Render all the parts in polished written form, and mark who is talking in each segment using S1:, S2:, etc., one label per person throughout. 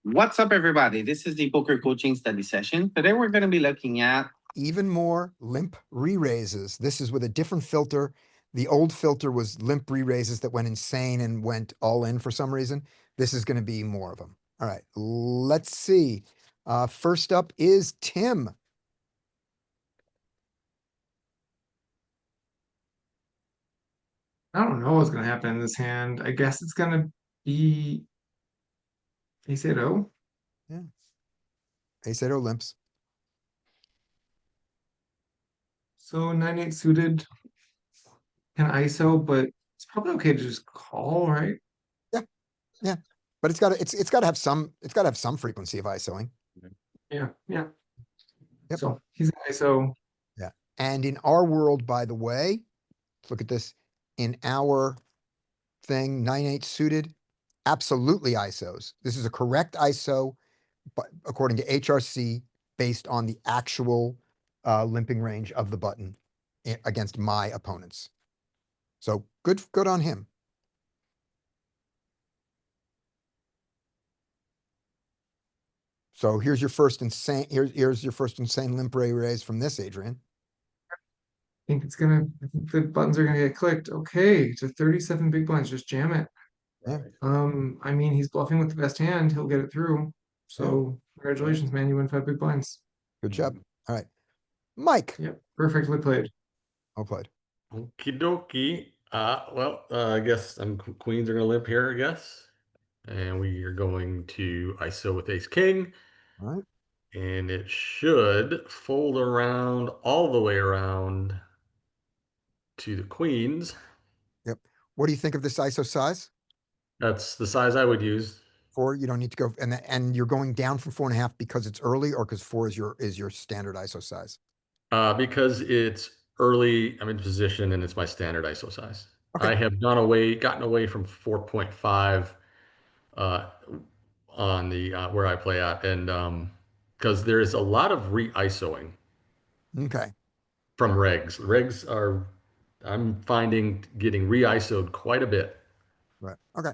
S1: What's up, everybody? This is the poker coaching study session. Today, we're going to be looking at
S2: even more limp re-raises. This is with a different filter. The old filter was limp re-raises that went insane and went all in for some reason. This is going to be more of them. All right, let's see. First up is Tim.
S3: I don't know what's gonna happen in this hand. I guess it's gonna be ace eight O.
S2: Yeah, ace eight limps.
S3: So 9-8 suited can ISO, but it's probably okay to just call, right?
S2: Yeah, yeah, but it's got to have some frequency of ISOing.
S3: Yeah, yeah.
S2: Yep.
S3: So he's an ISO.
S2: Yeah, and in our world, by the way, let's look at this. In our thing, 9-8 suited, absolutely ISOs. This is a correct ISO, but according to HRC, based on the actual limping range of the button against my opponents. So good on him. So here's your first insane. Here's your first insane limp raise from this, Adrian.
S3: I think the buttons are gonna get clicked. Okay, to 37 big blinds, just jam it.
S2: Yeah,
S3: I mean, he's bluffing with the best hand. He'll get it through.
S2: yeah.
S3: So congratulations, man. You win 5 big blinds.
S2: Good job. All right, Mike.
S3: Yep, perfectly played.
S2: Well played.
S4: Okie dokie. I guess queens are gonna limp here, I guess. And we are going to ISO with ace king.
S2: All right.
S4: And it should fold around all the way around to the queens.
S2: Yep. What do you think of this ISO size?
S4: That's the size I would use.
S2: 4, you don't need to go, and you're going down from 4.5 because it's early, or because 4 is your standard ISO size.
S4: Because it's early, I'm in position and it's my standard ISO size.
S2: Okay.
S4: I have gotten away from 4.5 on the where I play at, and because there is a lot of re-ISOing
S2: Okay.
S4: from regs. Regs are, I'm finding, getting re-ISOed quite a bit.
S2: Right. Okay.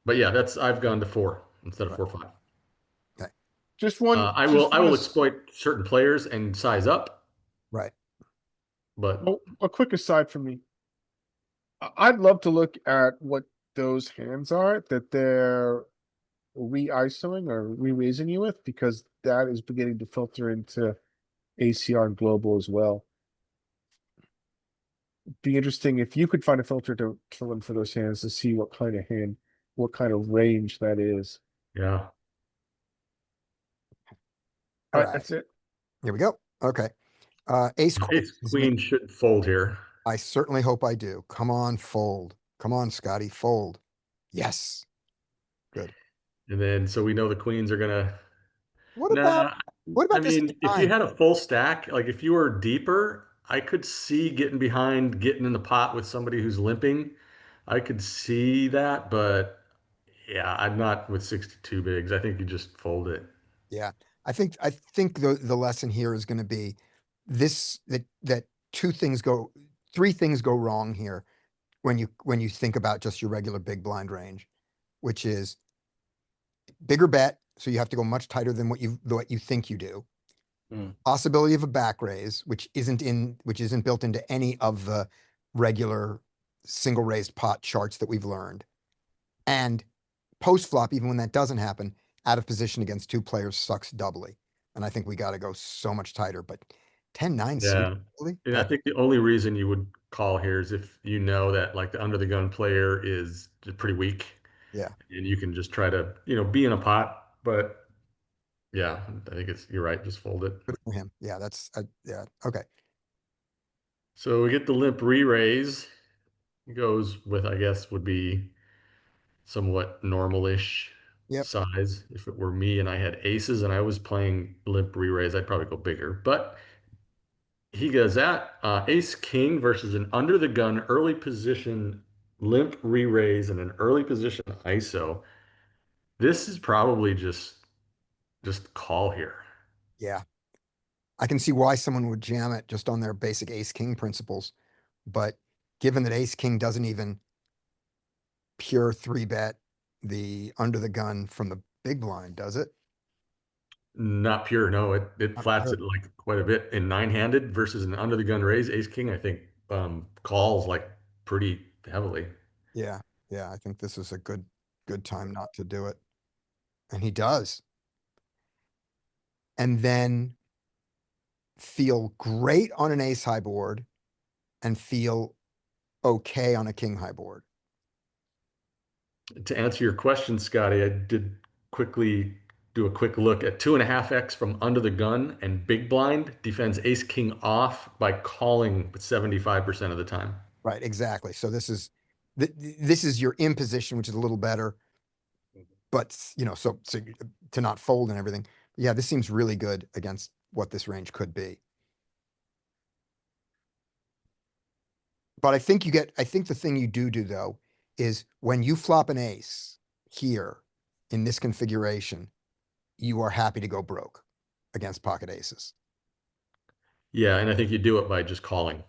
S4: But yeah, I've gone to 4 instead of
S2: Right.
S4: 4.5.
S2: Okay.
S5: Just one.
S4: I will exploit certain players and size up,
S2: Right.
S4: but
S5: A quick aside from me. I'd love to look at what those hands are that they're re-ISOing or re-raising you with, because that is beginning to filter into ACR and global as well. Be interesting if you could find a filter to run for those hands to see what kind of hand, what kind of range that is.
S4: yeah.
S2: All
S5: All right,
S2: right.
S5: that's it.
S2: Here we go. Okay. Ace queen.
S4: Ace queen should fold here.
S2: I certainly hope I do. Come on, fold. Come on, Scotty, fold. Yes. Good.
S4: And then, so we know the queens are gonna.
S2: What
S4: Nah,
S2: about
S4: I
S2: this
S4: mean, if you
S2: time?
S4: had a full stack, like if you were deeper, I could see getting behind, getting in the pot with somebody who's limping. I could see that, but yeah, I'm not with 62 bigs. I think you just fold it.
S2: Yeah. I think the lesson here is going to be this that three things go wrong here when you think about just your regular big blind range, which is bigger bet, so you have to go much tighter than what you think you do. Possibility of a back raise, which isn't built into any of the regular single raised pot charts that we've learned. And post flop, even when that doesn't happen, out of position against 2 players sucks doubly. And I think we got to go so much tighter. But 10-9
S4: Yeah.
S2: really?
S4: And I think the only reason you would call here is if you know that like the under the gun player is pretty weak.
S2: Yeah.
S4: And you can just try to, be in a pot. But yeah, I think you're right. Just fold it.
S2: Good for him. Yeah, yeah. Okay.
S4: So we get the limp re-raise. Goes with, I guess, would be somewhat normal-ish
S2: Yep.
S4: size. If it were me and I had aces and I was playing limp re-raise, I'd probably go bigger. But he goes at ace king versus an under the gun early position limp re-raise and an early position ISO. This is probably just call here.
S2: Yeah. I can see why someone would jam it just on their basic ace king principles. But given that ace king doesn't even pure 3-bet the under the gun from big blind, does it?
S4: Not pure, no. It
S2: Not
S4: flats
S2: pure.
S4: it like quite a bit in nine-handed versus an under the gun raise. Ace king, I think, calls like pretty heavily.
S2: Yeah, yeah, I think this is a good time not to do it. And he does. And then feel great on an ace high board and feel okay on a king high board.
S4: To answer your question, Scotty, I did quickly do a quick look at 2.5x from under the gun, and big blind defends ace king off by calling 75% of the time.
S2: Right, exactly. So this is your imposition, which is a little better, but so to not fold and everything. Yeah, this seems really good against what this range could be. But I think the thing you do though is when you flop an ace here in this configuration, you are happy to go broke against pocket aces.
S4: Yeah, and I think you do it by just calling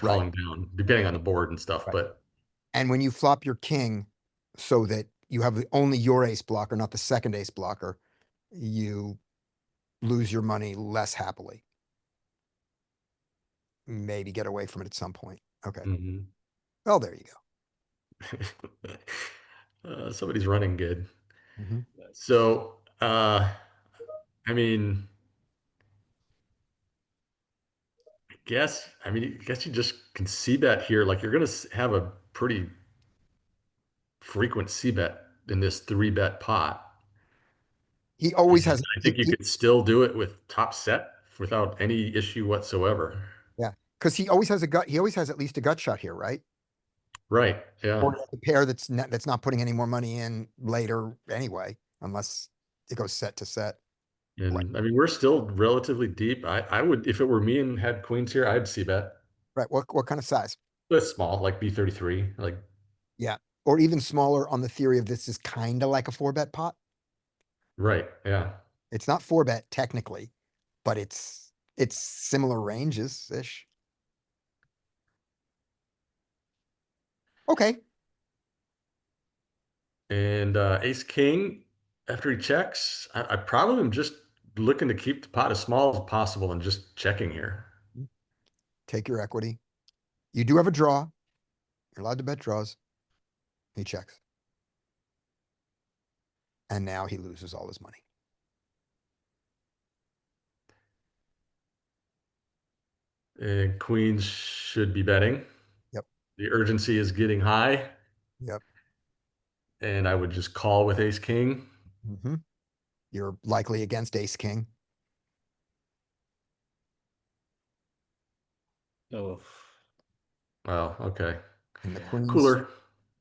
S2: Right.
S4: down, depending on the board and stuff.
S2: Right.
S4: But
S2: And when you flop your king so that you have only your ace blocker, not the second ace blocker, you lose your money less happily. Maybe get away from it at some point. Okay.
S4: mhm.
S2: Well, there you
S4: Somebody's running good.
S2: go. Mhm.
S4: So, I mean, I guess you just can see bet here. Like you're going to have a pretty frequent C bet in this 3-bet pot.
S2: He always
S4: And
S2: has,
S4: I think you could still do it with top set without any issue whatsoever.
S2: yeah, because he always has a gut. He always has at least a gut shot here, right?
S4: Right. Yeah.
S2: Or the pair that's not putting any more money in later anyway, unless it goes set to set. Right.
S4: And I mean, we're still relatively deep. I would, if it were me and had queens here, I'd see bet.
S2: Right. What kind of size?
S4: But small, like B33. Like,
S2: Yeah. Or even smaller on the theory of this is kind of like a 4-bet pot.
S4: right. Yeah.
S2: It's not 4-bet technically, but it's similar ranges ish. Okay.
S4: And ace king, after he checks, I probably am just looking to keep the pot as small as possible and just checking here.
S2: Take your equity. You do have a draw. You're allowed to bet draws. He checks. And now he loses all his money.
S4: And queens should be betting.
S2: Yep.
S4: The urgency is getting high.
S2: Yep.
S4: And I would just call with ace king.
S2: Mm-hmm. You're likely against ace king.
S6: Oh,
S4: Well, okay.
S2: And the queens.
S4: Cooler.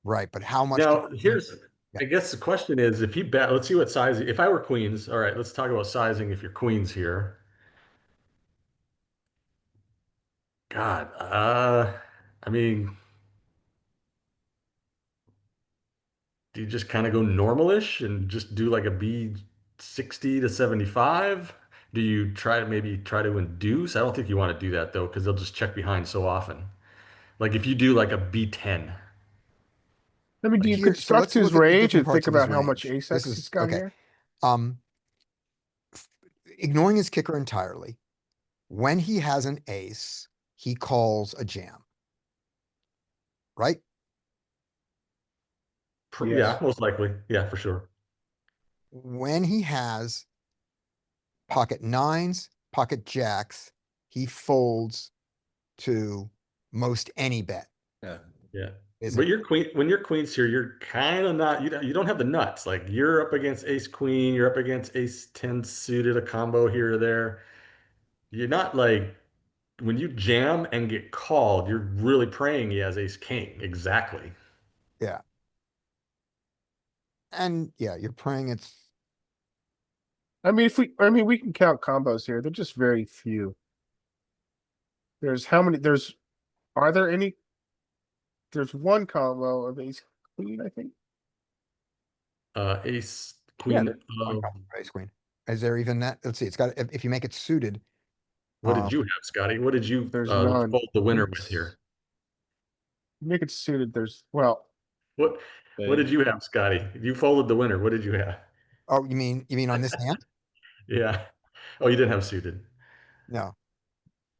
S2: Right. But how much?
S4: Now, here's,
S2: Yeah.
S4: I guess the question is, if you bet, let's see what size, if I were queens, all right, let's talk about sizing if you're queens here. God, I mean, do you just kind of go normalish and just do like a B 60 to 75? Do you maybe try to induce? I don't think you want to do that though, because they'll just check behind so often. Like if you do like a B10.
S5: I mean, do you
S2: Here, so
S5: construct
S2: let's
S5: his
S2: look at the
S5: range
S2: different
S5: and
S2: parts
S5: think
S2: of his
S5: about how much
S2: range.
S5: ace
S2: This
S5: X he's
S2: is
S5: got
S2: okay.
S5: here?
S2: Ignoring his kicker entirely, when he has an ace, he calls a jam. Right?
S5: Yes.
S4: Yeah, most likely. Yeah, for sure.
S2: When he has pocket nines, pocket jacks, he folds to most any bet.
S6: yeah.
S4: Yeah.
S2: Isn't
S4: But
S2: it?
S4: your queen, when you're queens here, you're kind of not, you don't have the nuts. Like you're up against ace queen, you're up against ace 10 suited, a combo here or there. You're not like, when you jam and get called, you're really praying he has ace king. Exactly.
S2: Yeah. And yeah, you're praying it's
S5: I mean, we can count combos here. They're just very few. There's how many? Are there any? There's one combo of ace queen, I think.
S4: Ace
S2: yeah,
S4: queen.
S2: there's one combo for ace queen. Is there even that? Let's see. It's got if you make it suited.
S4: What did you have, Scotty? What did you
S5: There's none.
S4: fold the winner with here?
S5: Make it suited. There's well,
S4: What
S6: Big.
S4: did you have, Scotty? You folded the winner. What did you have?
S2: Oh, you mean on this hand?
S4: Yeah. Oh, you didn't have suited.
S2: No.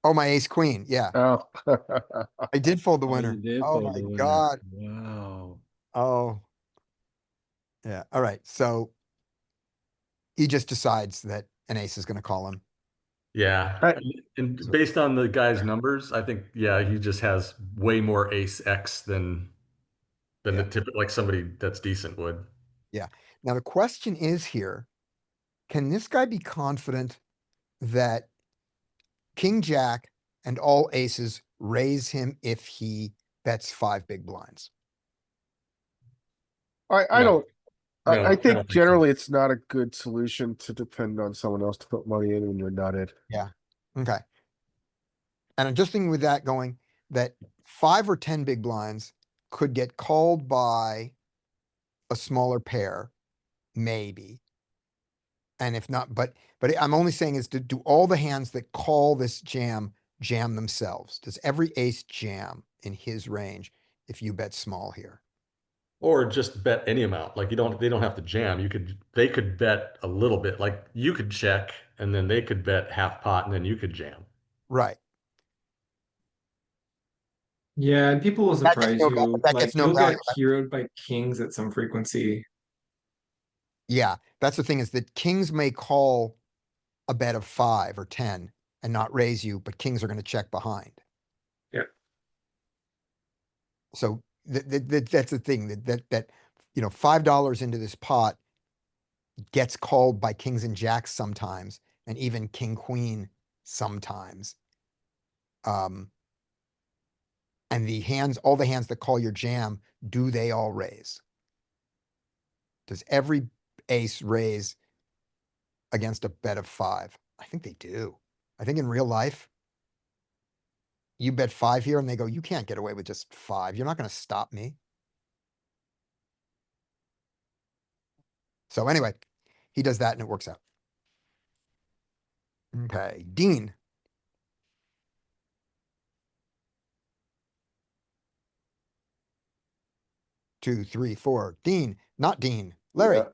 S2: Oh, my ace queen. Yeah,
S5: Oh.
S2: I did fold the
S6: Oh, you
S2: winner.
S6: did
S2: Oh
S6: fold
S2: my
S6: the winner.
S2: God.
S6: Wow.
S2: Oh. Yeah. All right. So he just decides that an ace is going to call him.
S4: Yeah.
S5: I-
S4: And
S2: So-
S4: based on the guy's numbers, I think, yeah, he just has way more ace X than
S2: Yeah.
S4: the tip, like somebody that's decent would.
S2: Yeah. Now the question is here, can this guy be confident that king jack and all aces raise him if he bets 5 big blinds?
S5: I
S4: No.
S5: don't,
S4: No,
S5: I
S4: I
S5: think
S4: don't think so.
S5: generally it's not a good solution to depend on someone else to put money in when you're not it.
S2: Yeah. Okay. And I'm just thinking with that going that 5 or 10 big blinds could get called by a smaller pair, maybe. And if not, but I'm only saying is do all the hands that call this jam themselves? Does every ace jam in his range if you bet small here?
S4: Or just bet any amount. Like they don't have to jam. They could bet a little bit. Like you could check and then they could bet half pot and then you could jam.
S2: Right.
S3: Yeah, and people will
S2: That gets
S3: surprise
S2: no
S3: you.
S2: that
S3: Like
S2: gets no
S3: you'll
S2: value.
S3: get heroed by kings at some frequency.
S2: Yeah, that's the thing is that kings may call a bet of 5 or 10 and not raise you, but kings are going to check behind.
S3: Yeah.
S2: So that's the thing that $5 into this pot gets called by kings and jacks sometimes, and even king queen sometimes. And all the hands that call your jam, do they all raise? Does every ace raise against a bet of 5? I think they do. I think in real life, you bet 5 here and they go, you can't get away with just 5. You're not going to stop me. So anyway, he does that and it works out. Okay, Dean. Two, three, four. Dean, not Dean. Larry.
S7: Yeah.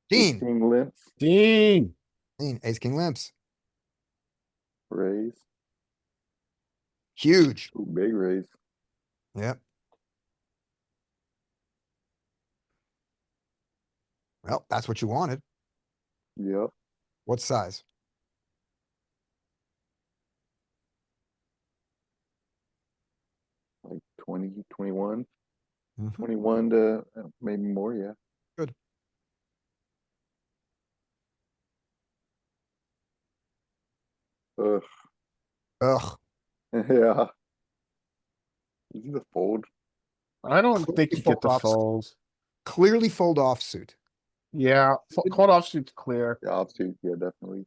S2: Dean.
S7: King limps,
S5: Dean.
S2: Dean. Ace King limps.
S7: raise.
S2: Huge.
S7: Ooh, big raise.
S2: Yep. Well, that's what you wanted.
S7: Yep.
S2: What size?
S7: Like 20, 21.
S2: Mhm.
S7: 21 to maybe more, yeah.
S2: Good.
S7: Ugh.
S2: Ugh.
S7: Yeah. Is it a fold?
S5: I don't think you get the
S2: Fold off.
S5: fold.
S2: Clearly fold off suit.
S5: Yeah, called offsuit's clear.
S7: The offsuit, yeah, definitely.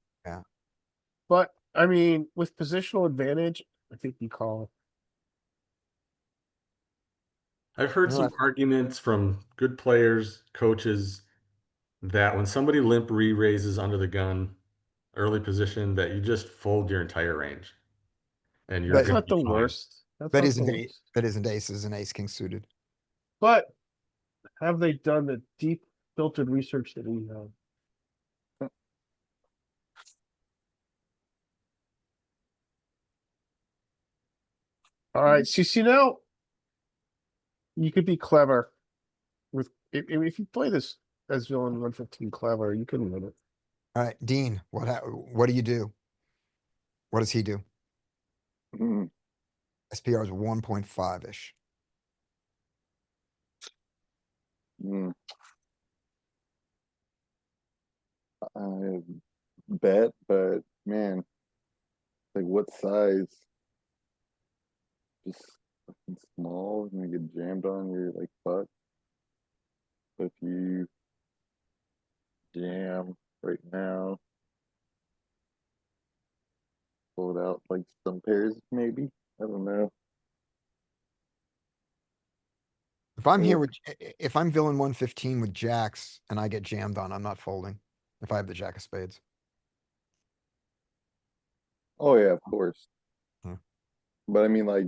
S5: But I mean, with positional advantage, I think you call.
S4: I've heard some
S2: Alright.
S4: arguments from good players, coaches, that when somebody limp re-raises under the gun, early position, that you just fold your entire range. And you're
S2: But-
S5: That's
S4: gonna
S5: not the
S4: be fine.
S5: worst. That's
S2: That
S5: not
S2: isn't
S5: the
S2: a,
S5: worst.
S2: that isn't aces and ace king suited.
S5: But have they done the deep filtered research that we have? All right, see now, you could be clever with if you play this as villain 115 clever, you can win it.
S2: All right, Dean, what do you do? What does he do?
S7: Mm,
S2: SPR is 1.5-ish.
S7: mm. I bet, but man, like what size? Just fucking small and you get jammed on, you're like fuck. But if you jam right now, pull it out like some pairs maybe. I don't know.
S2: If I'm here
S7: Yeah.
S2: with, if I'm villain 115 with jacks and I get jammed on, I'm not folding. If I have the jack of spades.
S7: Oh yeah, of course.
S2: Hmm.
S7: But I mean like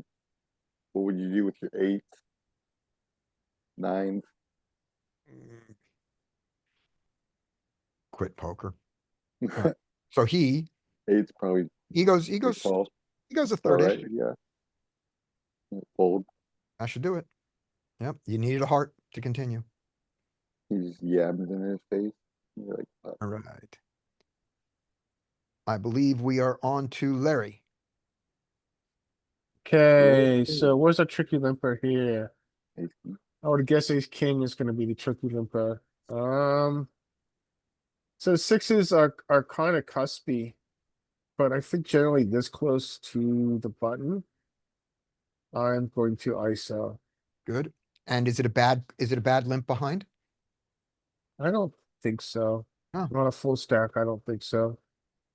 S7: what would you do with your eights, nines?
S2: Mm, quit poker. Alright, so he
S7: Eight's probably
S2: goes,
S7: call.
S2: he goes a
S7: All
S2: third-ish.
S7: right, yeah. Fold.
S2: I should do it. Yep, you needed a heart to continue.
S7: He just yabs in his face. You're like,
S2: All right. I believe we are on to Larry.
S5: Okay, so where's a tricky limper here?
S7: ace
S5: I would guess ace king is gonna be the tricky limper. So sixes are kind of cuspy, but I think generally this close to the button, I'm going to ISO.
S2: Good. And is it a bad limp behind?
S5: I don't think so.
S2: Oh.
S5: Not a full stack, I don't think so.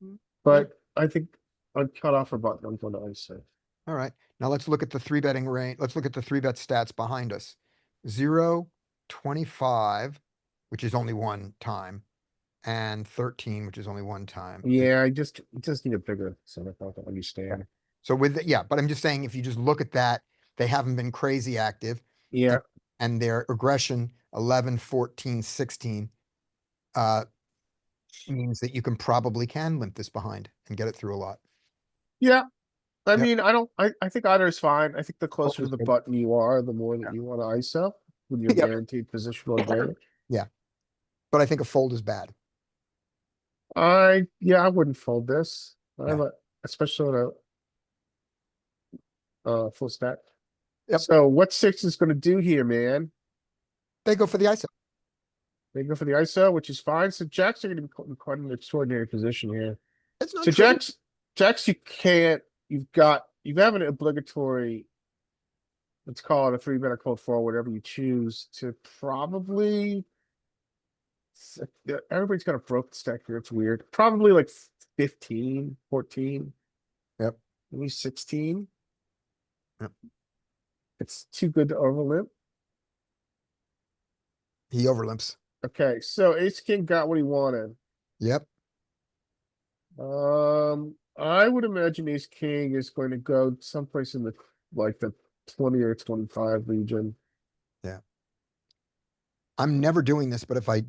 S2: Mm,
S5: But I think I'd cut off a button, I'm going to ISO.
S2: All right. Now let's look at the three betting range. Let's look at the three bet stats behind us. 0, 25, which is only one time, and 13, which is only one time.
S5: Yeah, I just need a bigger center point to understand.
S2: So yeah, but I'm just saying, if you just look at that, they haven't been crazy active.
S5: Yeah,
S2: And their aggression 11, 14, 16 means that you can limp this behind and get it through a lot.
S5: yeah. I
S2: Yep.
S5: mean, I think either is fine. I think the closer to
S2: is
S5: the
S2: good.
S5: button you are, the more that
S2: Yeah.
S5: you want to ISO with your
S2: Yep.
S5: guaranteed positional advantage.
S2: But I think a fold is bad.
S5: Yeah, I wouldn't fold this.
S2: Yeah.
S5: Especially on a full stack.
S2: Yep.
S5: So what six is gonna do here, man?
S2: They go for the ISO.
S5: They go for the ISO, which is fine. So jacks are gonna be in quite an extraordinary position here.
S2: It's not
S5: So
S2: true.
S5: jacks, you have an obligatory, let's call it a three better code four, whatever you choose to probably. Everybody's got a broken stack here. It's weird. Probably like 15, 14.
S2: Yep.
S5: Maybe 16.
S2: Yep.
S5: It's too good to overlimp.
S2: He overlimps.
S5: Okay, so ace king got what he wanted.
S2: Yep.
S5: I would imagine ace king is going to go someplace in the 20 or 25 region.
S2: I'm never doing this, but if I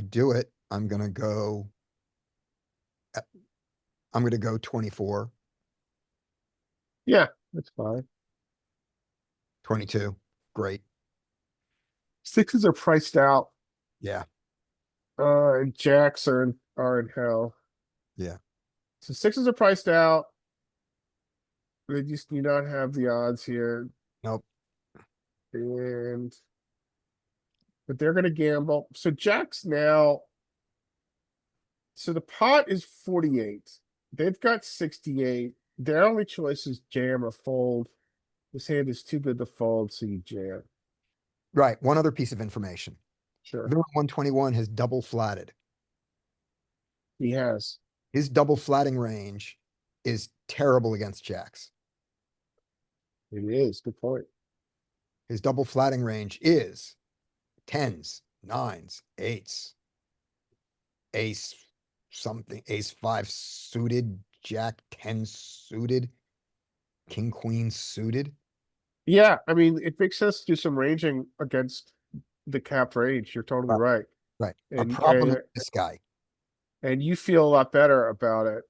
S2: do it, I'm gonna go 24,
S5: Yeah, that's fine.
S2: 22. Great.
S5: Sixes are priced out.
S2: Yeah.
S5: And jacks are in hell.
S2: Yeah.
S5: So sixes are priced out. They just do not have the odds here.
S2: Nope.
S5: But they're gonna gamble. So jacks now. So the pot is 48. They've got 68. Their only choice is jam or fold. This hand is too good to fold, so you jam.
S2: Right. One other piece of information.
S5: Sure.
S2: Villain 121 has double flatted.
S5: He has.
S2: His double flatting range is terrible against jacks.
S5: It is. Good point.
S2: His double flatting range is 10s, 9s, 8s, ace something, ace 5 suited, jack 10 suited, king queen suited.
S5: Yeah, I mean, it makes sense to do some ranging against the cap range. You're totally right.
S2: Right. A
S5: And,
S2: problem
S5: and,
S2: with this guy.
S5: and you feel a lot better about it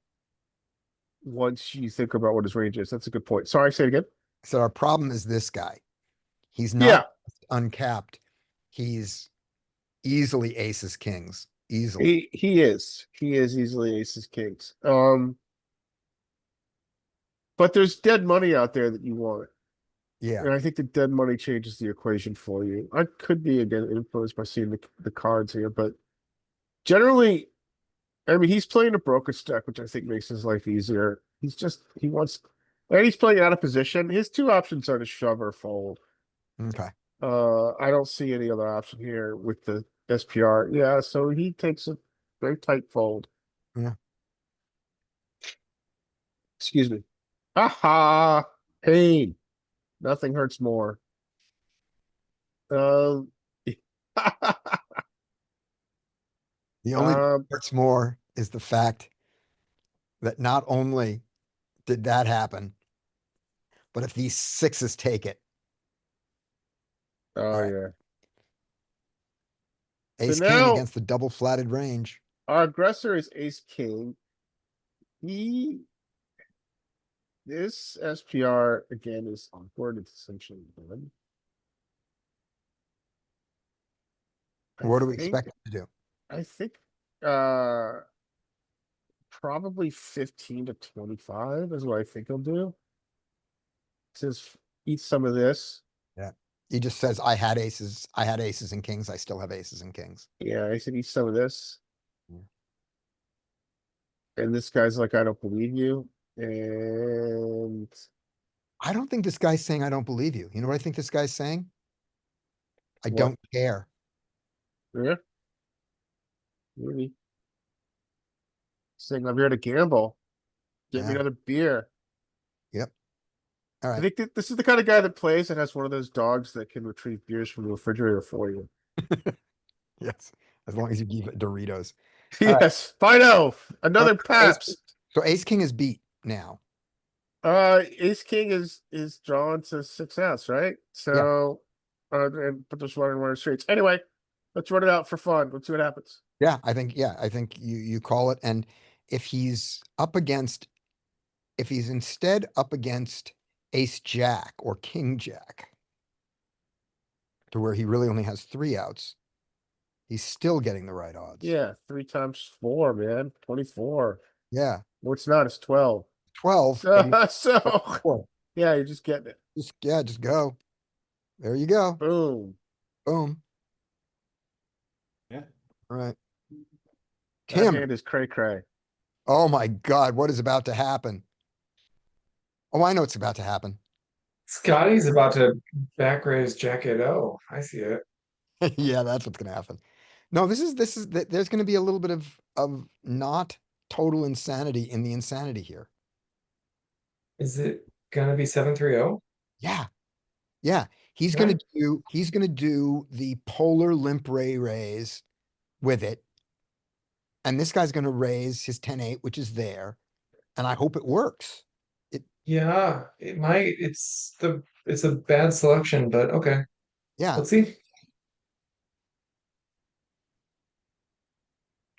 S5: once you think about what his range is. That's a good point. Sorry, say it again.
S2: So our problem is this guy. He's
S5: Yeah.
S2: not uncapped. He's easily aces, kings. Easily.
S5: He is easily aces kings. But there's dead money out there that you want.
S2: Yeah.
S5: And I think the dead money changes the equation for you. I could be again influenced by seeing the cards here, but generally, I mean, he's playing a brokerage stack, which I think makes his life easier. He wants, and he's playing out of position. His two options are to shove or fold.
S2: Okay.
S5: I don't see any other option here with the SPR. Yeah, so he takes a very tight fold.
S2: Yeah.
S5: Excuse me. Aha! Pain. Nothing hurts more.
S2: The only
S5: Um,
S2: hurts more is the fact that not only did that happen, but if these sixes take it,
S5: oh
S2: right.
S5: yeah.
S2: ace
S5: So
S2: king
S5: now-
S2: against the double flatted range.
S5: Our aggressor is ace king. This SPR again is awkward. It's essentially done.
S2: What do we expect him to do?
S5: I think, uh, probably 15 to 25 is what I think he'll do. Just eat some of this.
S2: Yeah. He just says, I had aces and kings. I still have aces and kings.
S5: Yeah, I said eat some of this.
S2: Yeah.
S5: And this guy's like, I don't believe you. And
S2: I don't think this guy's saying, I don't believe you. You know what I think this guy's saying? I
S5: What?
S2: don't care.
S5: yeah, maybe saying I'm here to gamble. Get me
S2: Yeah.
S5: another beer.
S2: All
S5: I
S2: right.
S5: think that this is the kind of guy that plays and has one of those dogs that can retrieve beers from the refrigerator for you.
S2: Yes. As long as you give it Doritos. All right.
S5: Yes, Fido, another
S2: Ace-
S5: Paps.
S2: So ace king is beat now.
S5: Ace King is drawn to 6S, right? So, and but just running one of the streets. Anyway, let's run it out for fun. Let's see what happens.
S2: Yeah, I think you call it. And if he's instead up against ace jack or king jack, to where he really only has 3 outs, he's still getting the right odds.
S5: Yeah, 3 times 4, man, 24.
S2: Yeah.
S5: Well, it's not. It's 12.
S2: 12. but he's
S5: So,
S2: 4.
S5: yeah, you're just getting it.
S2: Just go. There you go.
S5: Boom.
S2: Boom.
S1: Yeah.
S2: All right.
S5: That
S2: Tim,
S5: hand is cray cray.
S2: oh my God, what is about to happen? Oh, I know what's about to happen.
S3: Scotty's about to back raise Jack 8-0. I see it.
S2: Yeah, that's what's gonna happen. No, there's gonna be a little bit of not total insanity in the insanity here.
S3: Is it gonna be 7-3-0?
S2: Yeah. Yeah. He's
S3: Right.
S2: gonna do the polar limp raise with it. And this guy's gonna raise his 10-8, which is there. And I hope it works.
S3: Yeah, it might. It's a bad selection, but okay.
S2: Yeah.
S3: Let's see.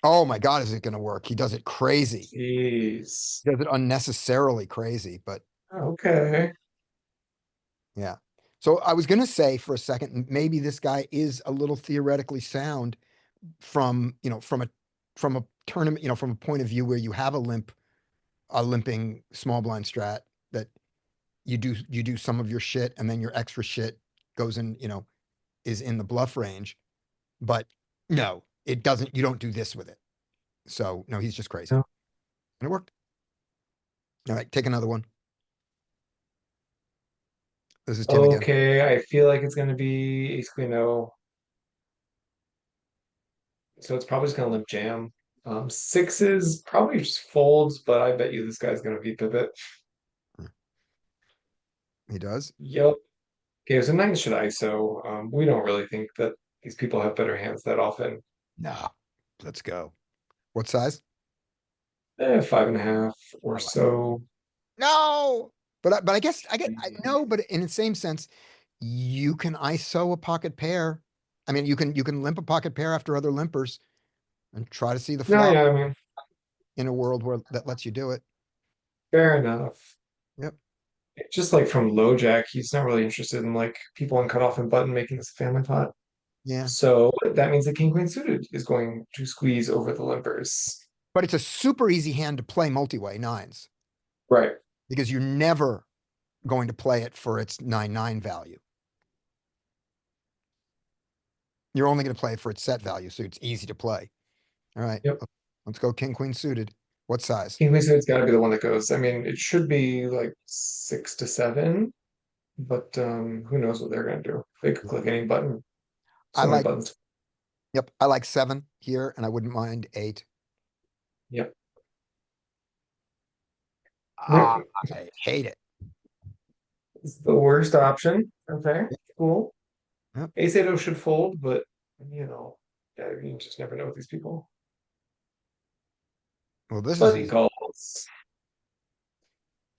S2: Oh my God, is it gonna work? He does it crazy.
S3: Jeez.
S2: He does it unnecessarily crazy, but
S3: Okay.
S2: yeah. So I was gonna say for a second, maybe this guy is a little theoretically sound from, from a tournament, from a point of view where you have a limping small blind strat that you do some of your shit and then your extra shit goes in, is in the bluff range. But no, it doesn't, you don't do this with it. So no, he's just crazy.
S3: No.
S2: And it worked. All right, take another one. This is Tim again.
S3: Okay, I feel like it's gonna be ace queen O. So it's probably just gonna limp jam. Sixes probably just folds, but I bet you this guy's gonna V-pip it.
S2: He does.
S3: Yep. Okay, so nines should ISO. We don't really think that these people have better hands that often.
S2: No, let's go. What size?
S3: 5.5 or
S2: like
S3: so.
S2: No, but I guess I know, but in the same sense, you can ISO a pocket pair. I mean, you can limp a pocket pair after other limpers and try to see the
S3: No,
S2: flop
S3: yeah, I mean,
S2: in a world where that lets you do it.
S3: fair enough.
S2: Yep.
S3: Just like from low jack, he's not really interested in like people on cutoff and button making this a family pot.
S2: Yeah.
S3: So that means that king queen suited is going to squeeze over the limpers.
S2: But it's a super easy hand to play multi-way nines
S3: Right.
S2: because you're never going to play it for its 9-9 value. You're only going to play it for its set value, so it's easy to play. All right.
S3: Yep.
S2: Let's go king queen suited. What size?
S3: King queen suited's got to be the one that goes. I mean, it should be like 6 to 7, but who knows what they're gonna do? They could click any button.
S2: I
S3: So many
S2: like
S3: buttons.
S2: Yep, I like 7 here, and I wouldn't mind 8.
S3: Yep.
S2: Ah, I hate it.
S3: It's the worst option. Okay, cool.
S2: Yep.
S3: Ace 8 should fold, but yeah, you just never know with these people.
S2: Well, this is
S3: But he
S2: easy.
S3: calls.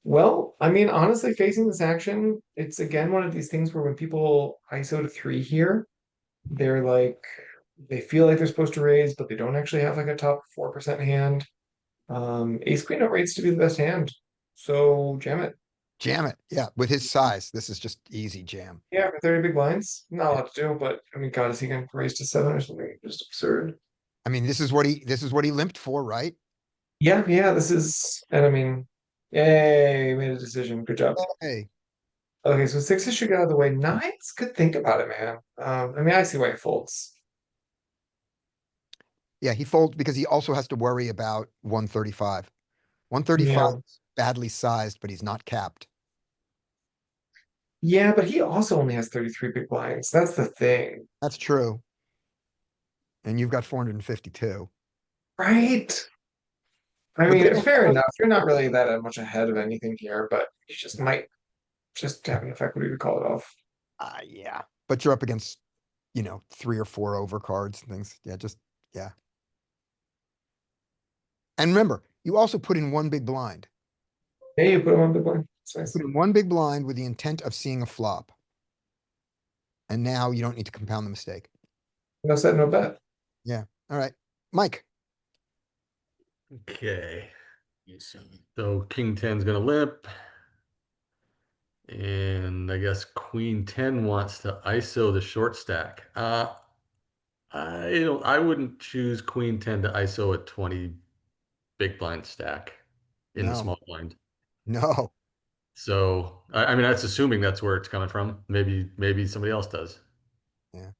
S3: Well, I mean, honestly, facing this action, it's again one of these things where when people ISO to 3 here, they're like, they feel like they're supposed to raise, but they don't actually have like a top 4% hand. Ace queen rates to be the best hand, so jam it.
S2: Jam it. Yeah, with his size, this is just easy jam.
S3: Yeah, for 30 big blinds, not a lot to do, but I mean, God, is he gonna raise to 7 or something? Just absurd.
S2: I mean, this is what he limped for, right?
S3: Yeah, yeah, this is, and I mean, yay, made a decision. Good job.
S2: Hey,
S3: Okay, so sixes should get out of the way. Nines could think about it, man. I mean, I see why it folds.
S2: yeah, he folds because he also has to worry about 135. 135
S3: Yeah.
S2: is badly sized, but he's not capped.
S3: Yeah, but he also only has 33 big blinds. That's the thing,
S2: That's true. And you've got 452.
S3: right? I
S2: But
S3: mean,
S2: then,
S3: fair enough. You're not really that much ahead of anything here, but you just might just have enough equity to call it off.
S2: yeah, but you're up against, 3 or 4 overcards and things. Yeah, yeah. And remember, you also put in one big blind.
S3: Hey, you put him on big blind. That's nice.
S2: Put in one big blind with the intent of seeing a flop. And now you don't need to compound the mistake.
S3: No set, no bet.
S2: Yeah. All right. Mike.
S4: Okay. So king 10's gonna limp. And I guess queen 10 wants to ISO the short stack. I wouldn't choose queen 10 to ISO a 20 big blind stack in the
S2: No.
S4: small blind.
S2: No.
S4: So I mean that's assuming that's where it's coming from. Maybe somebody else does.
S2: Yeah.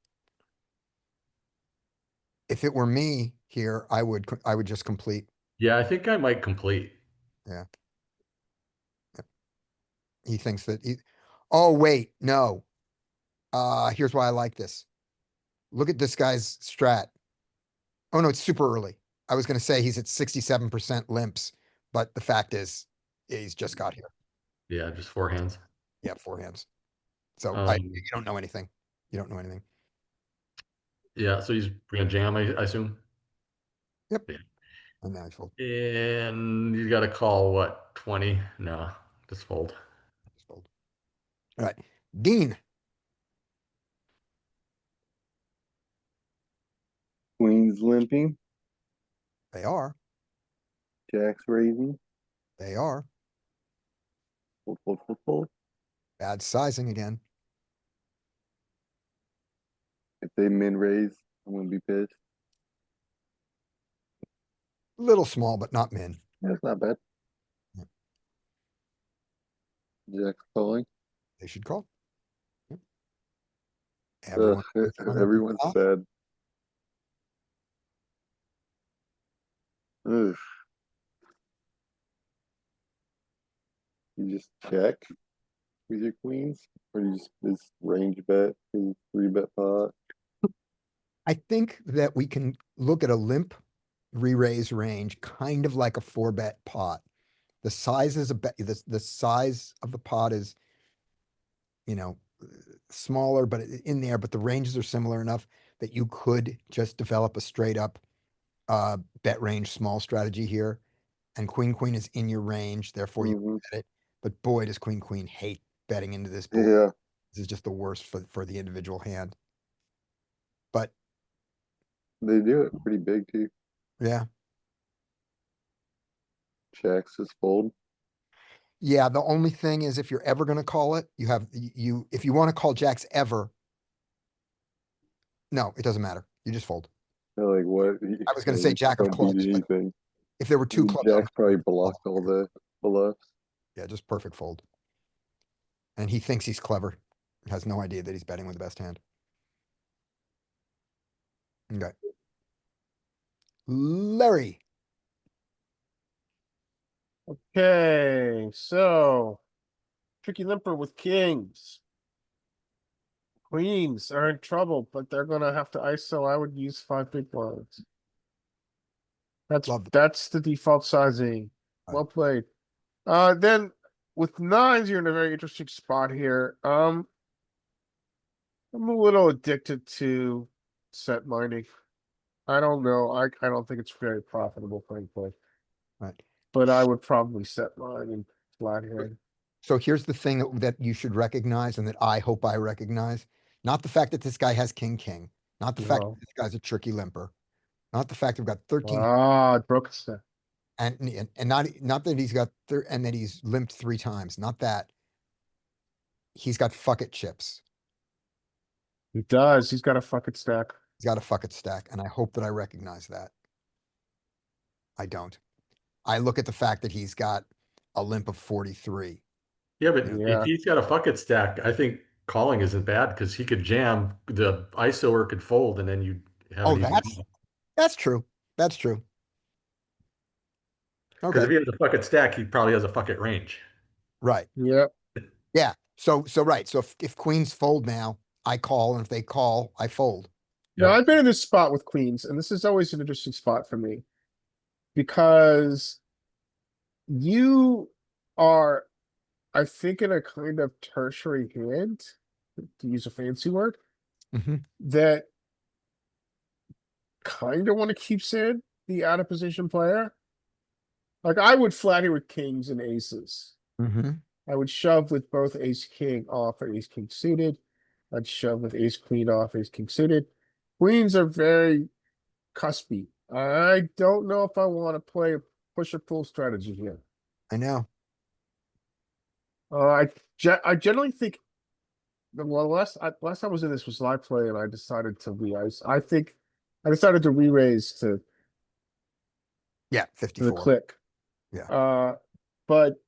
S2: If it were me here, I would just complete.
S4: Yeah, I think I might complete.
S2: Yeah. He thinks that oh, wait, no. Here's why I like this. Look at this guy's strat. Oh no, it's super early. I was going to say he's at 67% limps, but the fact is he's just got here.
S4: Yeah, just four hands.
S2: Yeah, 4 hands. So you don't know anything. You don't know anything.
S4: Yeah, so he's gonna jam, I assume.
S2: Yep.
S4: Yeah.
S2: And now he's fold.
S4: And you got to call what, 20? No, just fold.
S2: Just fold. All right. Dean.
S7: Queen's limping.
S2: They are.
S7: Jack's raising.
S2: They are.
S7: Fold, fold, fold, fold.
S2: Bad sizing again.
S7: If they min raise, I'm gonna be pissed.
S2: Little small, but not min.
S7: That's not bad.
S2: Yeah.
S7: Jack's calling.
S2: They should call. Yep. Everyone
S7: Everyone's
S2: off.
S7: bad. Ugh. You just check with your queens, or you just range bet, 3-bet pot.
S2: I think that we can look at a limp re-raise range, kind of like a 4-bet pot. The size is the size of the pot is, smaller, but in there, but the ranges are similar enough that you could just develop a straight up bet range small strategy here. And queen is in your range, therefore you
S7: Mhm.
S2: bet it. But boy, does queen hate betting into this board.
S7: Yeah,
S2: This is just the worst for the individual hand. But
S7: they do it pretty big too.
S2: yeah,
S7: Jacks just fold.
S2: yeah. The only thing is if you're ever going to call it, if you want to call jacks ever, no, it doesn't matter. You just fold.
S7: They're like, what?
S2: I was gonna say jack of
S7: Don't
S2: clubs,
S7: beat
S2: but
S7: anything.
S2: if there were 2 clubs,
S7: Jack's probably blocked all the bluffs.
S2: yeah, just perfect fold. And he thinks he's clever. Has no idea that he's betting with the best hand. Okay. Larry.
S5: Okay, so tricky limper with kings. Queens are in trouble, but they're gonna have to ISO. I would use 5 big blinds.
S2: Love that.
S5: That's the default sizing. Well played. Then with nines, you're in a very interesting spot here. I'm a little addicted to set mining. I don't know. I don't think it's very profitable, frankly.
S2: Right.
S5: But I would probably set mine in flat here.
S2: So here's the thing that you should recognize and that I hope I recognize. Not the fact that this guy has king. Not the fact
S5: No.
S2: that this guy's a tricky limper. Not the fact we've got 13
S5: Ah, it broke a stack.
S2: and not that he's got and that he's limped 3 times. Not that. He's got fuck it chips.
S5: He does. He's got a fucking stack.
S2: He's got a fuck it stack, and I hope that I recognize that. I don't. I look at the fact that he's got a limp of 43.
S4: Yeah, but
S5: Yeah.
S4: if he's got a bucket stack, I think calling isn't bad because he could jam, the ISOer could fold, and then you have
S2: Oh,
S4: an easy call.
S2: that's true. That's true.
S4: Because if
S2: Okay,
S4: he has a bucket stack, he probably has a bucket range.
S2: right.
S5: Yep.
S2: Yeah. So right. So if queens fold now, I call, and if they call, I fold.
S5: No,
S4: Yep.
S5: I've been in this spot with queens, and this is always an interesting spot for me. Because you are, I think, in a kind of tertiary hand, to use a fancy word,
S2: Mhm.
S5: that kind of want to keep Sid the out of position player. Like I would flat here with kings and aces.
S2: Mhm.
S5: I would shove with both ace king off or ace king suited. I'd shove with ace queen off, ace king suited. Queens are very cuspy. I don't know if I want to play a push or pull strategy here.
S2: I know.
S5: I generally think the last time I was in this was live play, and I decided to re-ice. I think I decided to re-raise to
S2: Yeah,
S5: the
S2: 54.
S5: click.
S2: Yeah.
S5: But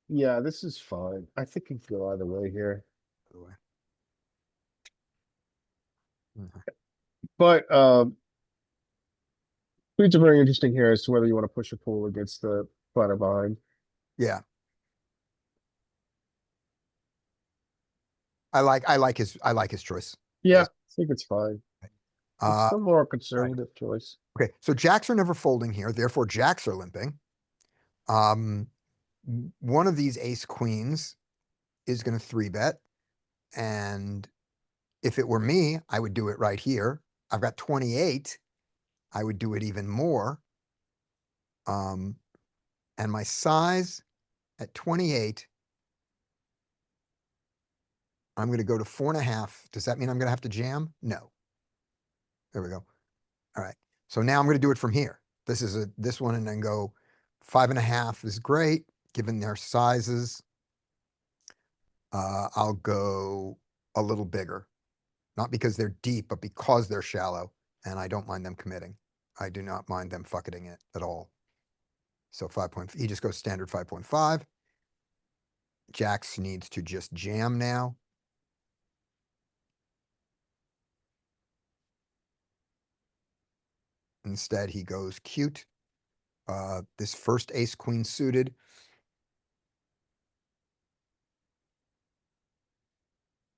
S5: yeah, this is fine. I think it can go either way here.
S2: By the way.
S5: But queens are very interesting here as to whether you want to push or pull against the platter behind.
S2: Yeah. I like his choice.
S5: Yeah, I think it's fine. It's the more conservative choice.
S2: Okay, so jacks are never folding here, therefore jacks are limping. One of these ace queens is going to 3-bet, and if it were me, I would do it right here. I've got 28. I would do it even more. And my size at 28, I'm going to go to 4.5. Does that mean I'm going to have to jam? No. There we go. All right. So now I'm going to do it from here. This one, and then go 5.5 is great given their sizes. I'll go a little bigger, not because they're deep, but because they're shallow, and I don't mind them committing. I do not mind them fucking it at all. So he just goes standard 5.5. Jacks needs to just jam now. Instead, he goes cute. This first ace queen suited.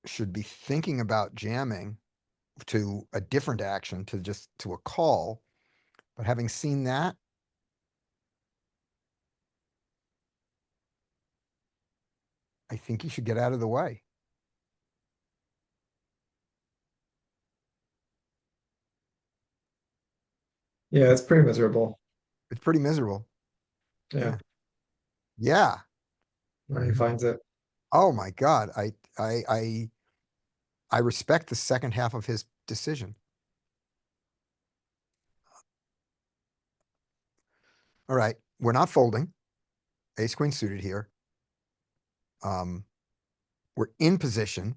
S2: Should be thinking about jamming to a different action, to a call. But having seen that, I think he should get out of the way.
S3: Yeah, it's pretty miserable.
S2: It's pretty miserable.
S3: Yeah,
S2: Yeah.
S3: he finds it.
S2: Oh my God. I respect the second half of his decision. All right. We're not folding. Ace queen suited here. We're in position,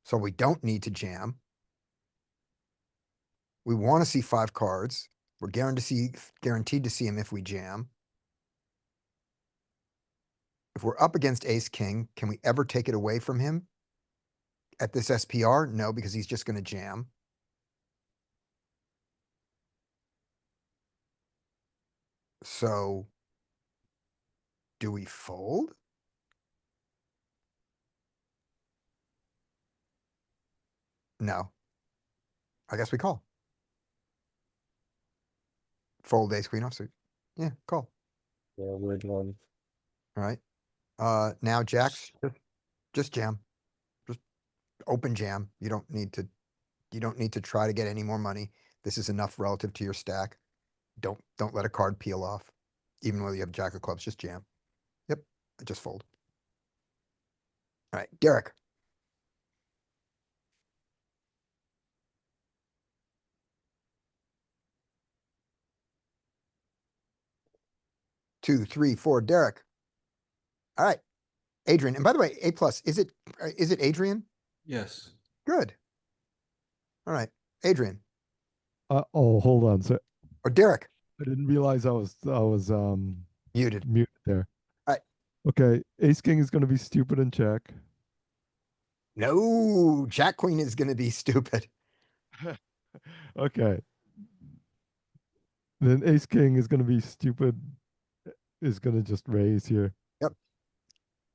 S2: so we don't need to jam. We want to see 5 cards. We're guaranteed to see him if we jam. If we're up against ace king, can we ever take it away from him? At this SPR? No, because he's just going to jam. So do we fold? No. I guess we call. Fold ace queen offsuit. Yeah, call.
S5: Yeah, weird one.
S2: All right. Now jacks, just jam. Just open jam. You don't need to try to get any more money. This is enough relative to your stack. Don't let a card peel off. Even though you have jack of clubs, just jam. Yep. Just fold. All right, Derek. 2, 3, 4, Derek. All right, Adrian. And by the way, A plus, is it Adrian?
S6: Yes.
S2: Good. All right, Adrian
S8: Oh, hold on. So
S2: or Derek,
S8: I didn't realize I was
S2: muted.
S8: muted there.
S2: All right.
S8: Okay, ace king is going to be stupid and check.
S2: No, Jack Queen is going to be stupid.
S8: Okay. Then ace king is going to be stupid. Is going to just raise here.
S2: Yep.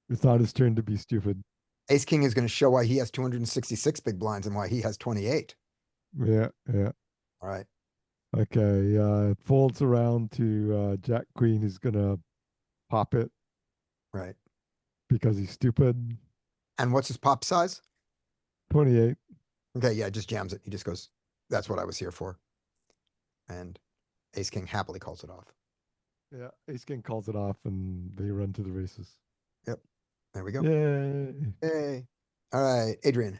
S8: It's not his turn to be stupid.
S2: Ace King is going to show why he has 266 big blinds and why he has 28.
S8: Yeah, yeah.
S2: All right.
S8: Okay, it folds around to Jack Queen. He's going to pop it
S2: Right.
S8: because he's stupid.
S2: And what's his pop size?
S8: 28.
S2: Okay, yeah, just jams it. He just goes, that's what I was here for. And Ace King happily calls it off.
S8: Yeah, ace king calls it off and they run to the races.
S2: Yep. There we go.
S8: Yay.
S2: Yay. All right, Adrian.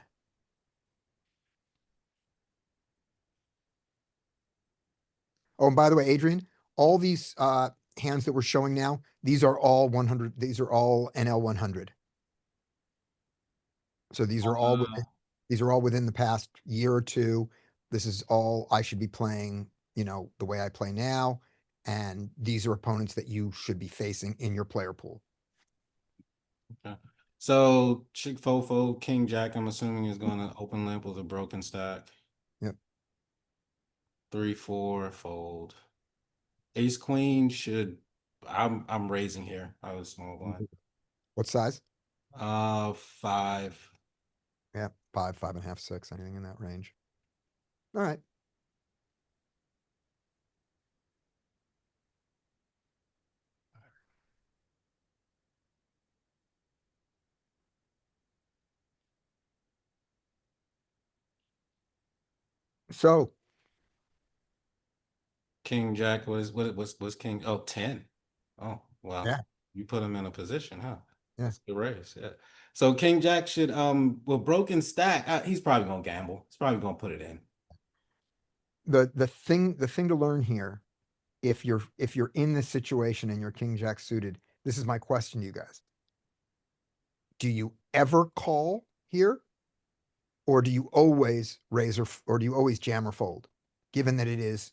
S2: Oh, and by the way, Adrian, all these hands that we're showing now, these are all 100. These are all NL 100. So these are all within the past year or two. This is all I should be playing, the way I play now. And these are opponents that you should be facing in your player pool.
S6: Okay. So Chick Fofo, King Jack, I'm assuming is going to open limp with a broken stack.
S2: Yep.
S6: 3, 4, fold. Ace Queen should. I'm raising here. I was small blind.
S2: What size?
S6: 5.
S2: Yeah, 5, 5.5, 6, anything in that range. All right. So
S6: King Jack was King? Oh, 10. Oh, wow.
S2: Yeah.
S6: You put him in a position, huh?
S2: Yeah.
S6: That's the raise. Yeah. So King Jack should well, broken stack. He's probably gonna gamble. He's probably gonna put it in.
S2: the thing to learn here, if you're in this situation and you're King Jack suited, this is my question to you guys. Do you ever call here? Or do you always raise or do you always jam or fold? Given that it is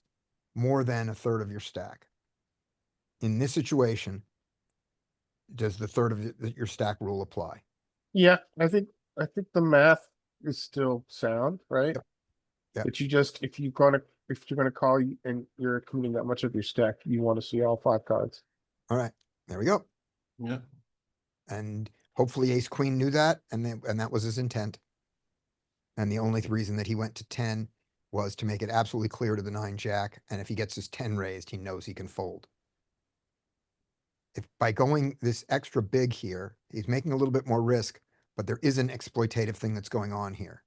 S2: more than a third of your stack. In this situation, does the third of your stack rule apply?
S5: Yeah, I think the math is still sound, right?
S2: Yep. Yep.
S5: But if you're gonna call and you're committing that much of your stack, you want to see all 5 cards.
S2: All right, there we go.
S6: Yeah.
S2: And hopefully Ace Queen knew that, and that was his intent. And the only reason that he went to 10 was to make it absolutely clear to the 9 Jack. And if he gets his 10 raised, he knows he can fold. If by going this extra big here, he's making a little bit more risk, but there is an exploitative thing that's going on here,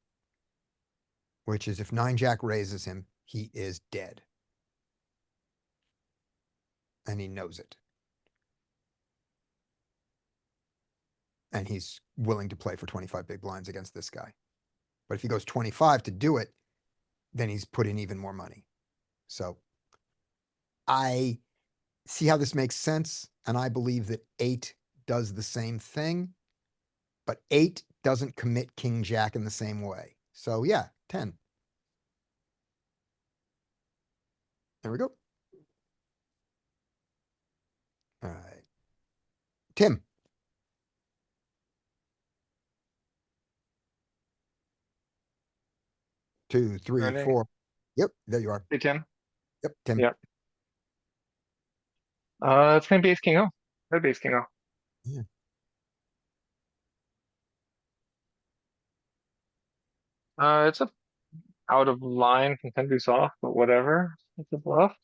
S2: which is if 9 Jack raises him, he is dead. And he knows it. And he's willing to play for 25 big blinds against this guy. But if he goes 25 to do it, then he's put in even more money. So I see how this makes sense. And I believe that 8 does the same thing, but 8 doesn't commit King Jack in the same way. So yeah, 10. There we go. All right. Tim. Two, three,
S3: Ready?
S2: 4. Yep, there you are.
S3: Hey, Tim.
S2: Yep, Tim.
S3: Yep. It's gonna be Ace King O. That'd be Ace King O.
S2: Yeah.
S3: It's a out of line from 10 deuce off, but whatever. It's a bluff.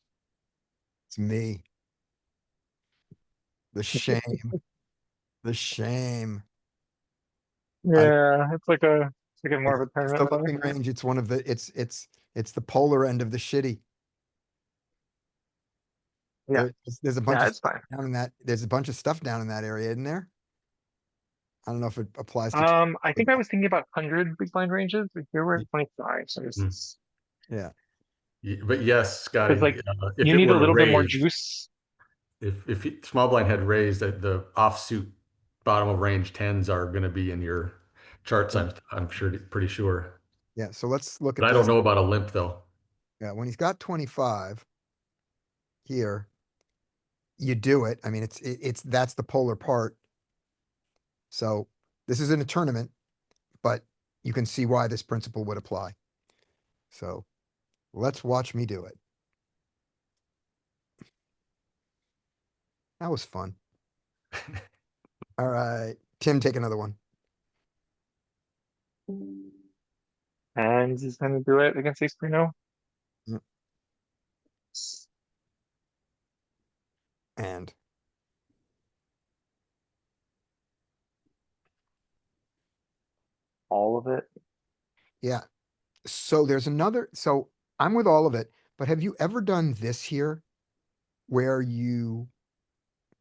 S2: It's me. The shame. The shame.
S3: Yeah, it's like more of a
S2: It's the
S3: tournament play.
S2: looping range. It's one of the it's the polar end of the shitty.
S3: Yeah.
S2: There's a bunch
S3: Yeah,
S2: of
S3: it's fine.
S2: down in that. There's a bunch of stuff down in that area, isn't there? I don't know if it applies to.
S3: I think I was thinking about 100 big blind ranges, but here we're at 25, so it's
S2: Yeah.
S4: But yes, Scotty,
S3: like
S4: if
S3: you
S4: it
S3: need
S4: were
S3: a
S4: to
S3: little bit more
S4: raise,
S3: juice.
S4: Small blind had raised, the offsuit bottom of range tens are going to be in your charts. I'm sure, pretty sure.
S2: Yeah, so let's look
S4: But
S2: at
S4: I don't
S2: this.
S4: know about a limp though.
S2: Yeah, when he's got 25 here, you do it. I mean, that's the polar part. So this is in a tournament, but you can see why this principle would apply. So let's watch me do it. That was fun. All right, Tim, take another one.
S3: And he's gonna do it against ace queen now.
S2: Yep. And
S3: All of it.
S2: yeah, so there's another, so I'm with all of it, but have you ever done this here where you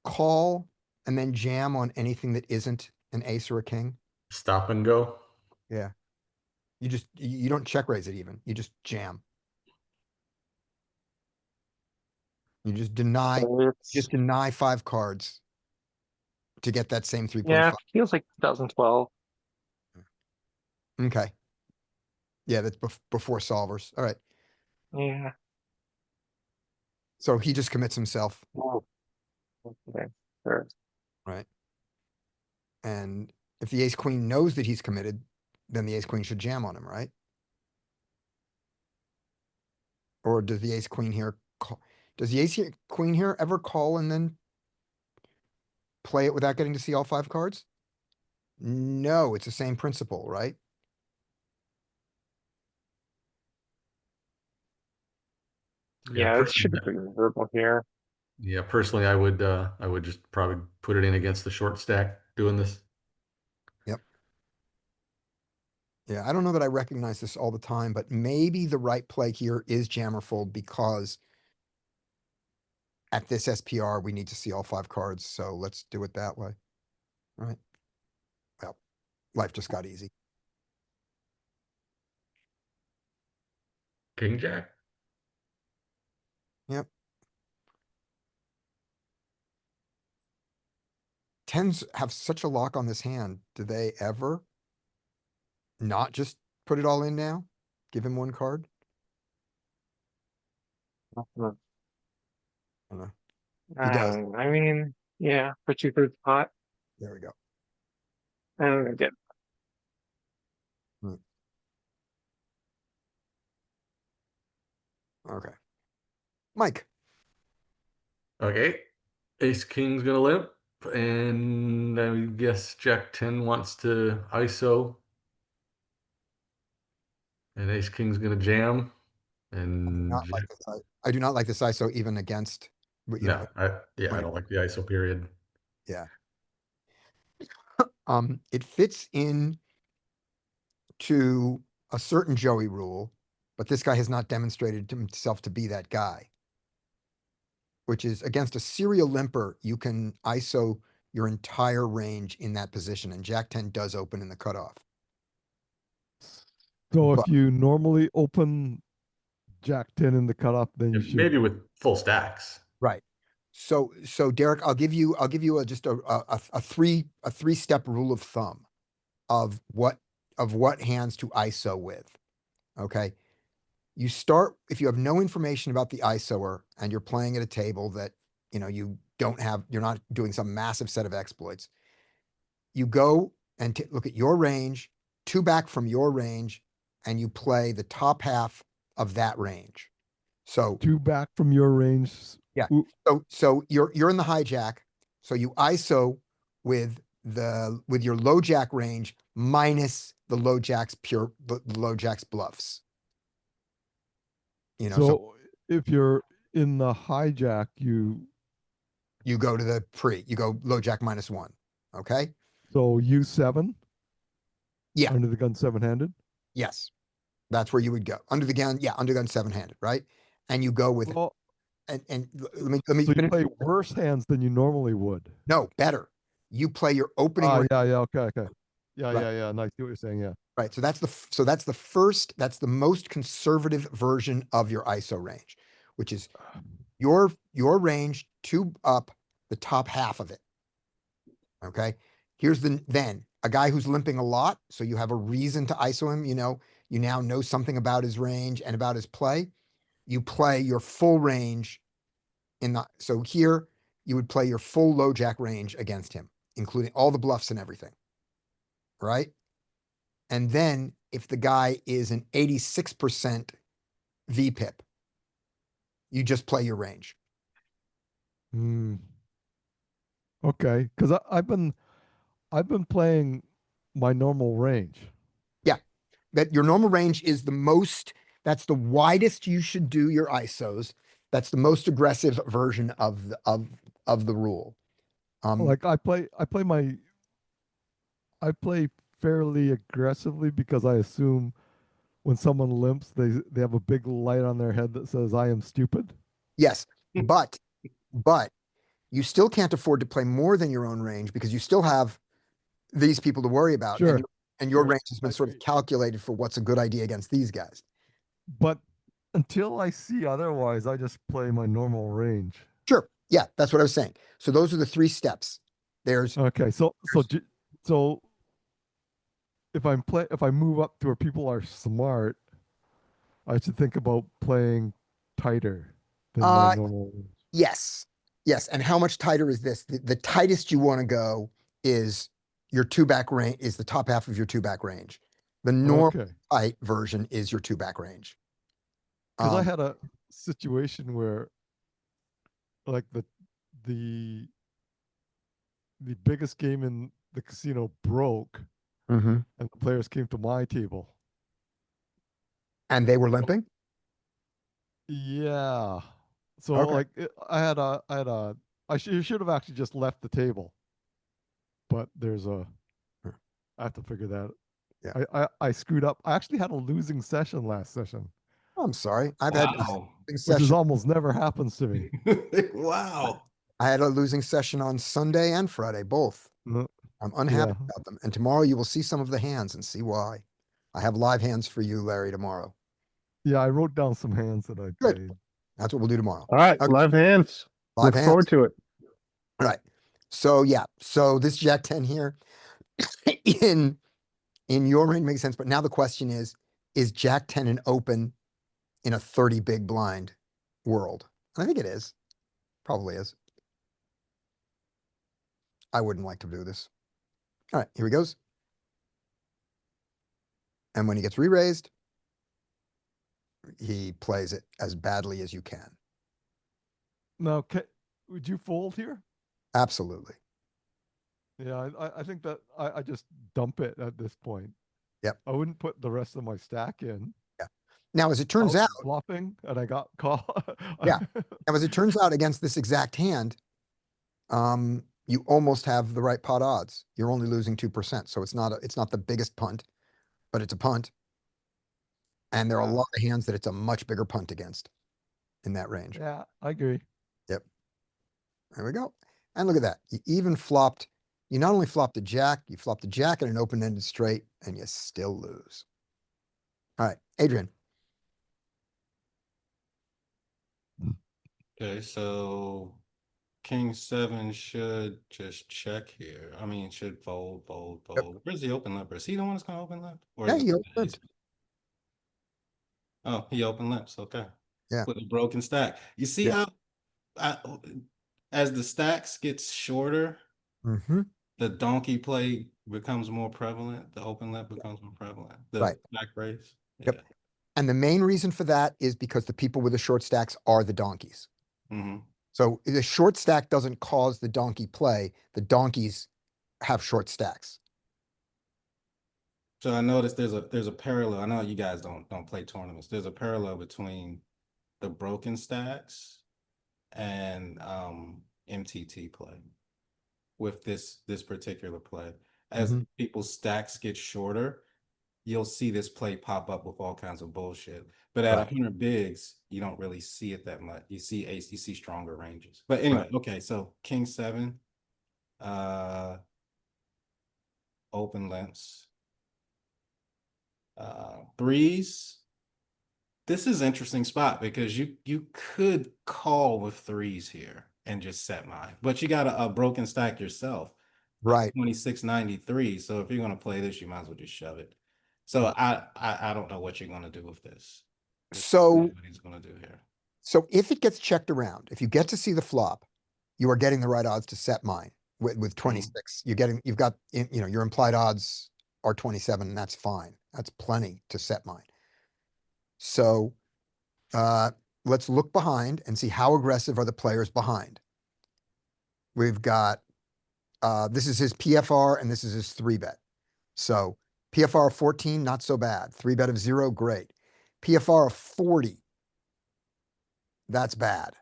S2: call and then jam on anything that isn't an ace or a king?
S4: Stop and go.
S2: Yeah. You don't check raise it even. You just jam. You just
S3: So it's,
S2: deny 5 cards to get that same 3.5.
S3: yeah, it feels like 2012.
S2: Okay. Yeah, that's before solvers. All right.
S3: Yeah.
S2: So he just commits himself,
S3: Oh, okay. Sure.
S2: right? And if the ace queen knows that he's committed, then the ace queen should jam on him, right? Or does the ace queen here call? Does the queen here ever call and then play it without getting to see all 5 cards? No, it's the same principle, right?
S3: Yeah, it should be
S4: Personally,
S3: pretty miserable here.
S4: yeah, personally, I would just probably put it in against the short stack doing this.
S2: Yep. Yeah, I don't know that I recognize this all the time, but maybe the right play here is jammer fold because at this SPR, we need to see all 5 cards, so let's do it that way. All right. Well, life just got easy.
S4: King Jack.
S2: Yep. Tens have such a lock on this hand. Do they ever not just put it all in now? Give him 1 card? I don't know. He does.
S3: I mean, yeah, put you through the pot.
S2: There we go.
S3: And again,
S2: Okay. Mike.
S4: Okay. Ace King's gonna limp, and I guess Jack 10 wants to ISO, and Ace King's gonna jam, and
S2: Not like this. I do not like this ISO even against, but you know,
S4: no, I don't like the ISO period.
S2: yeah. It fits in to a certain Joey rule, but this guy has not demonstrated himself to be that guy. Which is against a serial limper, you can ISO your entire range in that position, and Jack 10 does open in the cutoff.
S8: So
S2: But-
S8: if you normally open Jack 10 in the cutoff, then you should.
S4: Maybe with full stacks.
S2: Right. So Derek, I'll give you just a 3-step rule of thumb of what hands to ISO with. Okay. You start, if you have no information about the ISOer and you're playing at a table that, you know, you're not doing some massive set of exploits. You go and look at your range, 2 back from your range, and you play the top half of that range. So
S8: 2 back from your range.
S2: yeah.
S8: Ooh,
S2: So you're in the hijack. So you ISO with your low jack range minus the low jack's the low jack's bluffs. You know, so
S8: if you're in the hijack, you
S2: go to the you go low jack -1. Okay.
S8: so U7.
S2: Yeah.
S8: Under the gun 7-handed.
S2: Yes. That's where you would go. Under the gun. Yeah. Under gun 7-handed. Right. And you go with,
S8: Well,
S2: and let me
S8: so you
S2: finish.
S8: play worse hands than you normally would.
S2: No, better. You play your opening. range.
S8: Yeah, okay. Yeah,
S2: Right.
S8: yeah. Nice. See what you're saying. Yeah.
S2: Right. So that's the most conservative version of your ISO range, which is your your range, two up, the top half of it. Okay. Here's then a guy who's limping a lot. So you have a reason to ISO him. You now know something about his range and about his play. You play your full range so here you would play your full low jack range against him, including all the bluffs and everything. Right. And then if the guy is an 86% VPIP, you just play your range.
S8: Hmm. Okay, because I've been playing my normal range.
S2: Yeah. That your normal range is that's the widest you should do your ISOs. That's the most aggressive version of the rule.
S8: Like I play fairly aggressively because I assume when someone limps, they have a big light on their head that says I am stupid.
S2: Yes, but you still can't afford to play more than your own range because you still have these people to worry about,
S8: Sure.
S2: and your
S8: Sure.
S2: range has been sort of calculated for what's a good idea against these guys.
S8: But until I see otherwise, I just play my normal range.
S2: Sure. Yeah, that's what I was saying. So those are the three steps. There's
S8: Okay, so if I move up to where people are smart, I should think about playing tighter than my normal range.
S2: yes. Yes. And how much tighter is this? The tightest you want to go is your two back range is the top half of your two back range. The normal
S8: Okay,
S2: tight version is your two back range.
S8: because I had a situation where like the the biggest game in the casino broke,
S2: Mhm.
S8: and the players came to my table.
S2: And they were limping.
S8: Yeah. So
S2: Okay.
S8: like I should have actually just left the table, but I have to figure that.
S2: Yeah.
S8: I screwed up. I actually had a losing session last session,
S2: I'm sorry. I've had a
S6: Wow.
S2: losing
S8: which is
S2: session.
S8: almost never happens to me.
S6: Wow.
S2: I had a losing session on Sunday and Friday, both.
S8: No,
S2: I'm unhappy
S8: yeah.
S2: about them. And tomorrow you will see some of the hands and see why. I have live hands for you, Larry, tomorrow.
S8: Yeah, I wrote down some hands that I
S2: Good.
S8: played.
S2: That's what we'll do tomorrow.
S5: All right,
S2: Okay,
S5: live hands.
S2: live
S5: Look forward
S2: hands.
S5: to it.
S2: All right. So yeah. So this Jack 10 here in your range makes sense. But now the question is Jack 10 an open in a 30 big blind world? And I think it is. Probably is. I wouldn't like to do this. All right, here he goes. And when he gets re-raised, he plays it as badly as you can.
S8: Now, would you fold here?
S2: Absolutely.
S8: Yeah, I think that I just dump it at this point.
S2: Yep.
S8: I wouldn't put the rest of my stack in.
S2: Yeah. Now, as it
S8: I
S2: turns
S8: was
S2: out,
S8: bluffing and I got caught.
S2: yeah. Now, as it turns out, against this exact hand, you almost have the right pot odds. You're only losing 2%. So it's not the biggest punt, but it's a punt. And there are a lot of hands that it's a much bigger punt against in that range.
S8: Yeah, I agree.
S2: Yep. There we go. And look at that. You not only flopped a jack, you flopped a jack and an open-ended straight, and you still lose. All right, Adrian.
S6: Okay, so King 7 should just check here. I mean, should fold, fold,
S2: Yep.
S6: fold. Where's the open limp? Is he the one that's gonna open limp? Or
S2: Yeah,
S6: is it
S2: he
S6: the
S2: opened.
S6: ace? Oh, he open limps. Okay.
S2: Yeah.
S6: With a broken stack. You see
S2: Yeah.
S6: how I, as the stacks gets shorter,
S2: Mm-hmm.
S6: the donkey play becomes more prevalent. The open limp becomes more prevalent. The
S2: Right.
S6: back raise.
S2: Yep. And the main reason for that is because the people with the short stacks are the donkeys.
S6: Mm-hmm.
S2: So the short stack doesn't cause the donkey play. The donkeys have short stacks.
S6: So I noticed there's a parallel. I know you guys don't play tournaments. There's a parallel between the broken stacks and MTT play with this particular play. As people's stacks get shorter, you'll see this play pop up with all kinds of bullshit. But at
S2: Right.
S6: 100 bigs, you don't really see it that much. You see ace, you see stronger ranges. But anyway, okay, so King 7, open limps, threes, this is interesting spot because you could call with threes here and just set mine, but you got a broken stack yourself.
S2: Right.
S6: 2693. So if you're gonna play this, you might as well just shove it. So I don't know what you're gonna do with this.
S2: So
S6: What he's gonna do here.
S2: So if it gets checked around, if you get to see the flop, you are getting the right odds to set mine with 26. You've got, your implied odds are 27, and that's fine. That's plenty to set mine. So let's look behind and see how aggressive are the players behind. We've got, this is his PFR and this is his 3-bet. So PFR of 14, not so bad. 3-bet of 0, great. PFR of 40, that's bad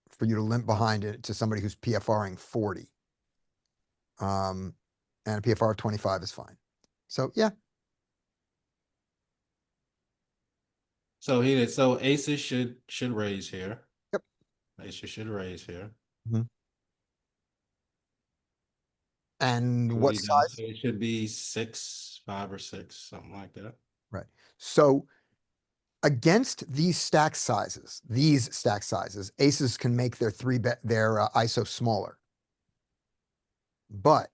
S2: for you to limp behind it to somebody who's PFRing 40. And a PFR of 25 is fine. So yeah,
S6: So aces should raise here.
S2: Yep.
S6: Aces should raise here.
S2: and
S6: So
S2: what
S6: he does-
S2: size?
S6: It should be 6, 5 or 6, something like that.
S2: Right. So against these stack sizes, aces can make their ISO smaller. But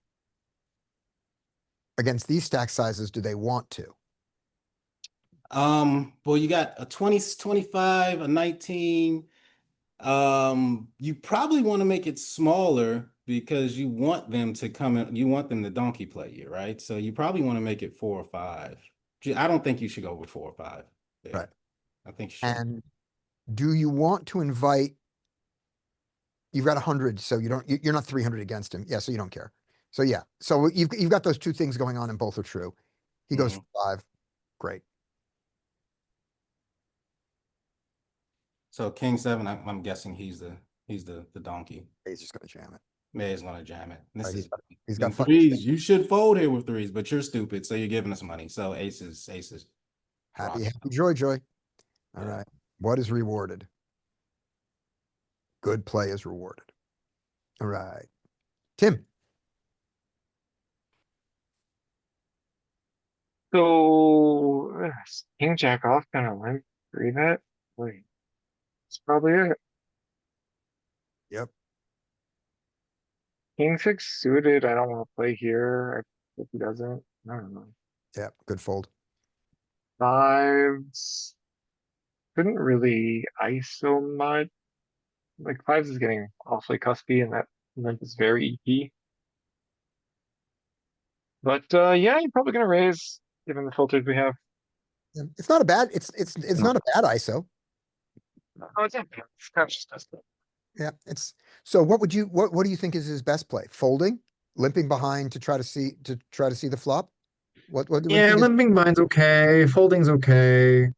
S2: against these stack sizes, do they want to?
S6: Well, you got a 20, 25, a 19. You probably want to make it smaller because you want them to come in, you want them to donkey play you, right? So you probably want to make it 4 or 5. I don't think you should go with 4 or 5 there.
S2: Right.
S6: I think you should.
S2: And do you want to invite? You've got 100, so you're not 300 against him. Yeah, so you don't care. So yeah, so you've got those two things going on, and both are true. He goes for 5, great.
S6: So King 7, I'm guessing he's the donkey.
S2: He's just gonna jam it.
S6: May's gonna jam it. This
S2: Right,
S6: is
S2: he's got fun.
S6: threes. You should fold here with threes, but you're stupid, so you're giving us money. So aces.
S2: Happy,
S6: Rock.
S2: happy, joy, joy. All
S6: Yeah.
S2: right. What is rewarded? Good play is rewarded. All right. Tim.
S3: So King Jack off kind of limp 3-bet. Wait, that's probably it.
S2: Yep.
S3: King 6 suited. I don't want to play here. If he doesn't, I don't know.
S2: Yep. Good fold.
S3: 5s couldn't really ISO much. Like 5s is getting awfully cuspy, and that limp is very eeky. But yeah, you're probably gonna raise given the filters we have.
S2: It's not a bad. It's not a bad ISO.
S3: Oh, it's not bad. It's kind of just cuspy.
S2: Yeah. It's so. What do you think is his best play? Folding, limping behind to try to see the flop. What do you
S3: Yeah,
S2: think is?
S3: limping bind's okay. Folding's okay.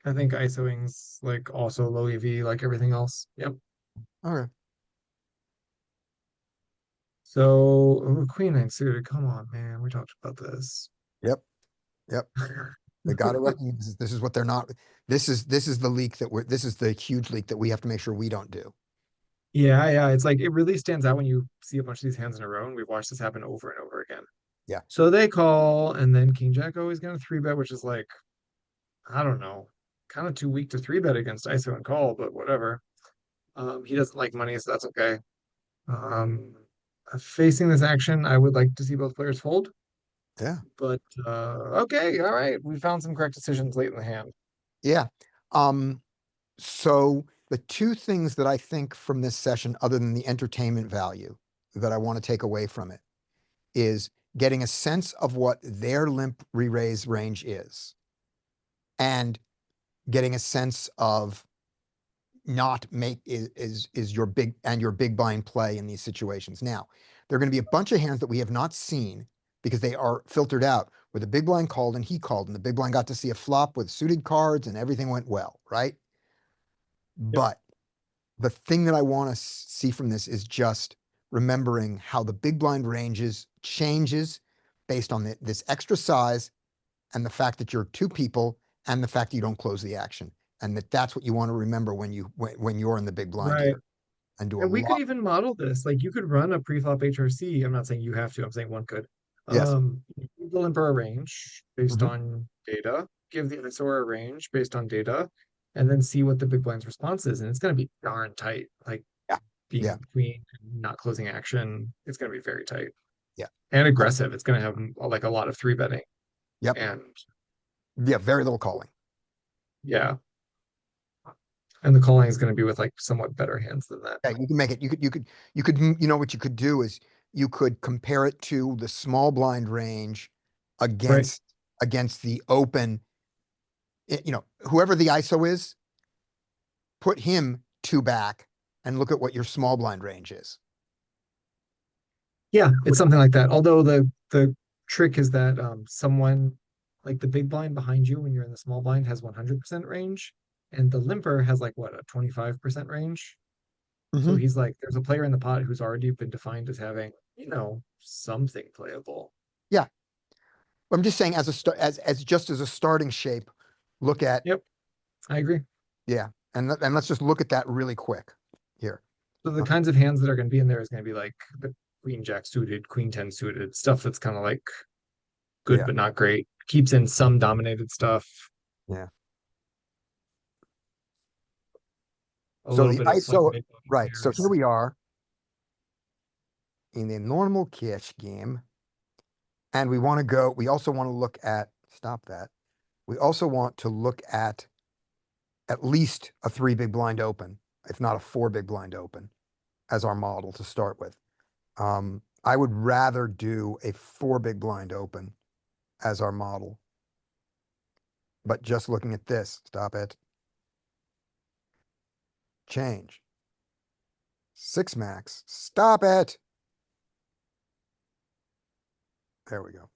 S3: I think ISOing's like also low EV like everything else. Yep.
S2: Okay.
S3: So Queen 9 suited. Come on, man. We talked about this.
S2: Yep. They got to recognize this is what they're not. This is the leak this is the huge leak that we have to make sure we don't do.
S3: Yeah. It's like it really stands out when you see a bunch of these hands in a row, and we've watched this happen over and over again.
S2: Yeah.
S3: So they call, and then King Jack always gonna 3-bet, which is like, I don't know, kind of too weak to 3-bet against ISO and call, but whatever. He doesn't like money, so that's okay. Facing this action, I would like to see both players fold.
S2: Yeah.
S3: But okay, all right. We found some correct decisions late in the hand.
S2: Yeah. So the two things that I think from this session, other than the entertainment value that I want to take away from it, is getting a sense of what their limp re-raise range is, and getting a sense of not make is your big blind play in these situations. Now, there are going to be a bunch of hands that we have not seen because they are filtered out where the big blind called and he called, and the big blind got to see a flop with suited cards and everything went well, right? But the thing that I want to see from this is just remembering how the big blind ranges changes based on this extra size and the fact that you're two people and the fact that you don't close the action. And that's what you want to remember when you're in the big blind
S3: Right.
S2: here, and do a
S3: And we
S2: lot.
S3: could even model this. Like you could run a pre-flop HRC. I'm not saying you have to, I'm saying one could.
S2: Yes.
S3: The limper range based
S2: Mhm.
S3: on data. give the ISO a range based on data, and then see what the big blind's response is, and it's gonna be darn tight. Like
S2: Yeah.
S3: being
S2: Yeah.
S3: queen, not closing action, it's gonna be very tight.
S2: Yeah.
S3: And aggressive. It's gonna have like a lot of three betting.
S2: Yep.
S3: And
S2: Yeah, very little calling.
S3: yeah. And the calling is gonna be with like somewhat better hands than that.
S2: Yeah, you can make it, you know, what you could do is you could compare it to the small blind range against the open. You know, whoever the ISO is, put him two back and look at what your small blind range is.
S3: Yeah, it's something like that. Although the trick is that someone like the big blind behind you when you're in the small blind has 100% range, and the limper has like what, a 25% range. So
S2: Mhm.
S3: he's like, there's a player in the pot who's already been defined as having, something playable.
S2: I'm just saying as a start, as just as a starting shape, look at,
S3: Yep, I agree.
S2: yeah, and let's just look at that really quick here.
S3: So the kinds of hands that are going to be in there is going to be like the queen jack suited, queen 10 suited, stuff that's kind of like good
S2: Yeah.
S3: but not great. Keeps in some dominated stuff.
S2: Yeah.
S3: A
S2: So
S3: little
S2: the
S3: bit of like
S2: ISO,
S3: big
S2: right, so
S3: pairs.
S2: here we are in the normal cash game. And we also want to look at, stop that. We also want to look at least a 3 big blind open, if not a 4 big blind open as our model to start with. I would rather do a 4 big blind open as our model. But just looking at this, stop it. Change. 6 max, stop it. There we go.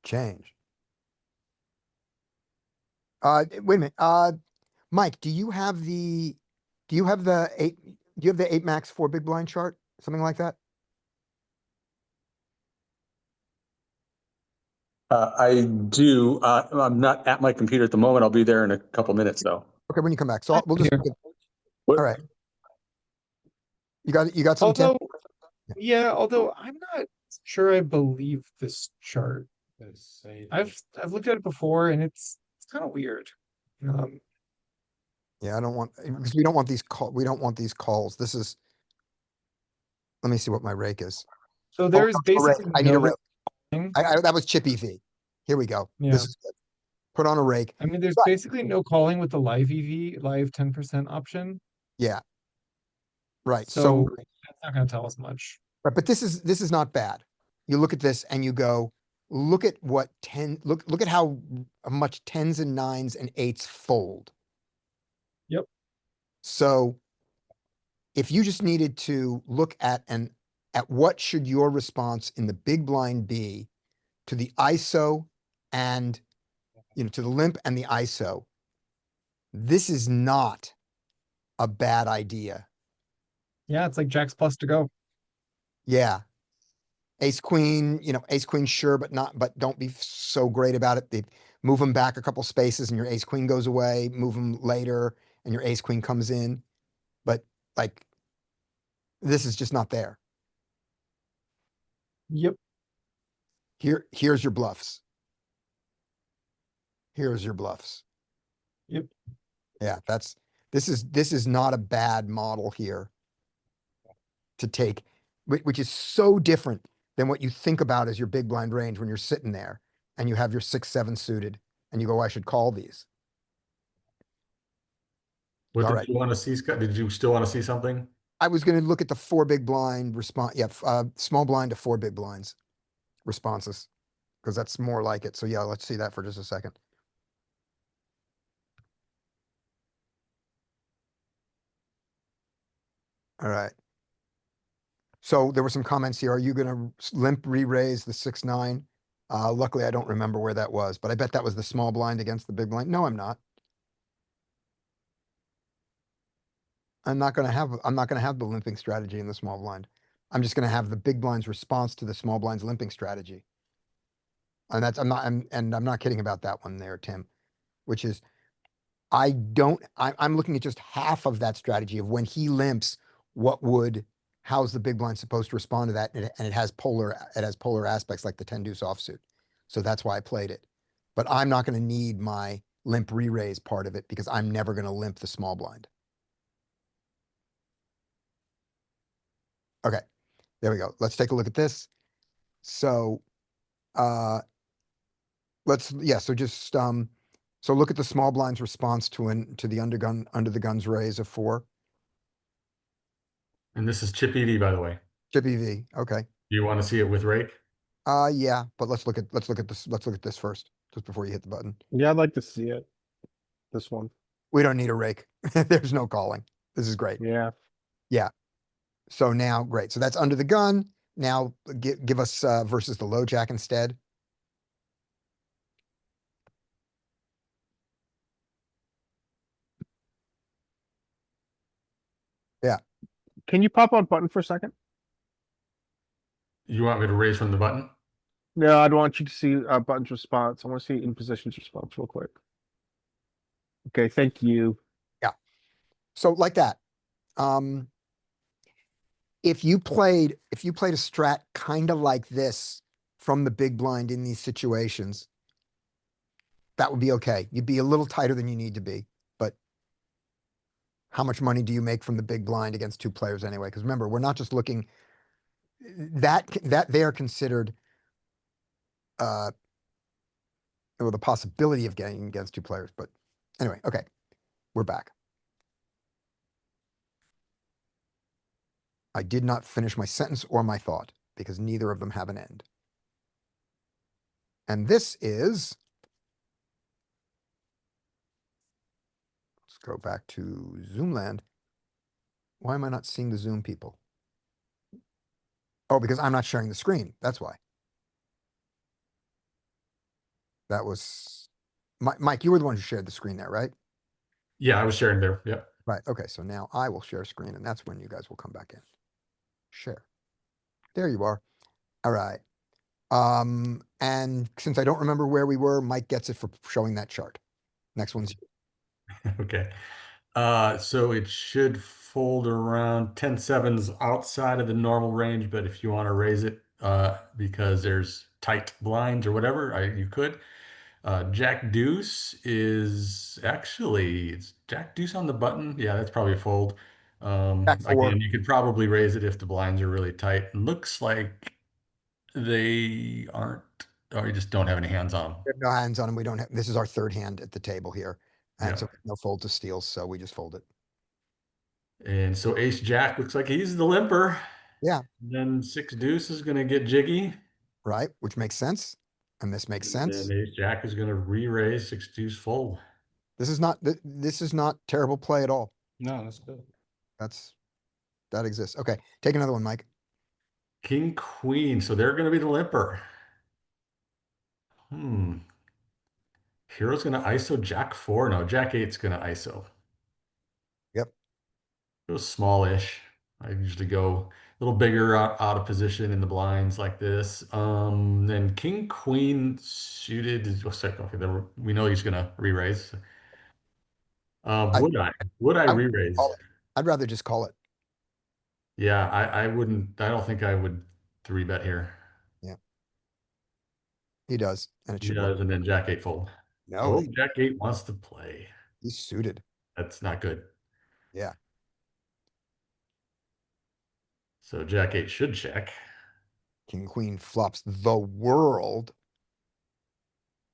S2: Change. Wait a minute. Mike, do you have the 8 max 4 big blind chart? Something like that?
S9: I do. I'm not at my computer at the moment. I'll be there in a couple minutes, though.
S2: Okay, when you come back. So we'll just,
S3: Here.
S9: What-
S2: all right. You got something, Tim?
S3: Although, yeah, although I'm not sure I believe this chart. I've looked at it before and it's kind of weird.
S2: Yeah, I don't want, because we don't want these calls. This is, let me see what my rake is.
S3: So there's
S2: no, a rake.
S3: basically
S2: I need a
S3: no
S2: rake.
S3: calling.
S2: That was chip EV. Here we go.
S3: Yeah.
S2: This is good. Put on a rake.
S3: I mean, there's
S2: But-
S3: basically no calling with the live EV, live 10% option.
S2: Yeah. Right.
S3: So that's not going to tell us much.
S2: Right, but this is not bad. You look at this and you go, look at what look at how much 10s and 9s and 8s fold.
S3: Yep.
S2: So if you just needed to look at what should your response in the big blind be to the ISO and to the limp and the ISO, this is not a bad idea.
S3: Yeah, it's like Jacks plus to go.
S2: Yeah. Ace queen, ace queen, sure, but don't be so great about it. They move them back a couple spaces and your ace queen goes away, move them later and your ace queen comes in. But like, this is just not there.
S3: Yep.
S2: Here's your bluffs. Here's your bluffs.
S3: Yep.
S2: Yeah, this is not a bad model here to take, which is so different than what you think about as your big blind range when you're sitting there and you have your 6-7 suited and you go, I should call these.
S4: What
S2: All
S4: did
S2: right.
S4: you want to see, Scott? Did you still want to see something?
S2: I was going to look at the 4 big blind response. Yeah, small blind to 4 big blinds responses, because that's more like it. So yeah, let's see that for just a second. All right. So there were some comments here. Are you going to limp re-raise the 6-9? Luckily, I don't remember where that was, but I bet that was the small blind against the big blind. No, I'm not. I'm not going to have the limping strategy in the small blind. I'm just going to have the big blind's response to the small blind's limping strategy. And I'm not kidding about that one there, Tim, which is, I'm looking at just half of that strategy of when he limps, how's the big blind supposed to respond to that? And it has polar aspects like the 10 deuce offsuit. So that's why I played it. But I'm not going to need my limp re-raise part of it because I'm never gonna limp the small blind. Okay, there we go. Let's take a look at this. So, so just, so look at the small blind's response to the under the guns raise of 4.
S4: And this is chip EV, by the way.
S2: Chip EV, okay.
S4: Do you want to see it with rake?
S2: Yeah, but let's look at this first, just before you hit the button.
S5: Yeah, I'd like to see it. This one.
S2: We don't need a rake. There's no calling. This is great.
S5: Yeah.
S2: Yeah. So now, great. So that's under the gun. Now give us versus the low jack instead. Yeah.
S5: Can you pop on button for a second?
S4: You want me to raise from the button?
S5: No, I'd want you to see button's response. I want to see in position's response real quick. Okay, thank you.
S2: So like that. If you played a strat kind of like this from the big blind in these situations, that would be okay. You'd be a little tighter than you need to be, but how much money do you make from the big blind against 2 players anyway? Because remember, we're not just looking that they are considered or the possibility of getting against 2 players. But anyway, okay, we're back. I did not finish my sentence or my thought because neither of them have an end. And this is, let's go back to Zoomland. Why am I not seeing the Zoom people? Oh, because I'm not sharing the screen. That's why. That was, Mike, you were the one who shared the screen there, right?
S4: Yeah, I was sharing there. Yep.
S2: Right. Okay. So now I will share screen and that's when you guys will come back in. Share. There you are. All right. And since I don't remember where we were, Mike gets it for showing that chart. Next one's
S4: Okay. So it should fold around 10-7s outside of the normal range, but if you want to raise it, because there's tight blinds or whatever, you could. Jack deuce is actually, it's Jack deuce on the button. Yeah, that's probably a fold.
S2: Jack 4.
S4: Again, you could probably raise it if the blinds are really tight. Looks like they aren't, or you just don't have any hands on them.
S2: We have no hands on him. We don't have, this is our 3rd hand at the table here. And
S4: Yeah.
S2: so no fold to steals, so we just fold it.
S4: And so ace jack looks like he's the limper.
S2: Yeah.
S4: Then 6 deuce is going to get jiggy.
S2: Right, which makes sense. And this makes sense.
S4: And ace jack is going to re-raise 6 deuce fold.
S2: This is not terrible play at all.
S6: No, that's good.
S2: That exists. Okay, take another one, Mike.
S4: King queen, so they're going to be the limper. Hero's going to ISO jack 4. No, jack 8's going to ISO.
S2: Yep.
S4: Go smallish. I usually go a little bigger out of position in the blinds like this. Then king queen suited. Okay, then we know he's going to re-raise. Would I
S2: would
S4: re-raise?
S2: call it. I'd rather just call it.
S4: Yeah, I wouldn't. I don't think I would 3-bet here.
S2: Yeah. He does, and it
S4: He
S2: should
S4: does,
S2: work.
S4: and then jack 8 fold.
S2: No,
S4: Oh, jack 8 wants to play.
S2: he's suited.
S4: That's not good.
S2: Yeah.
S4: So jack 8 should check.
S2: King queen flops the world.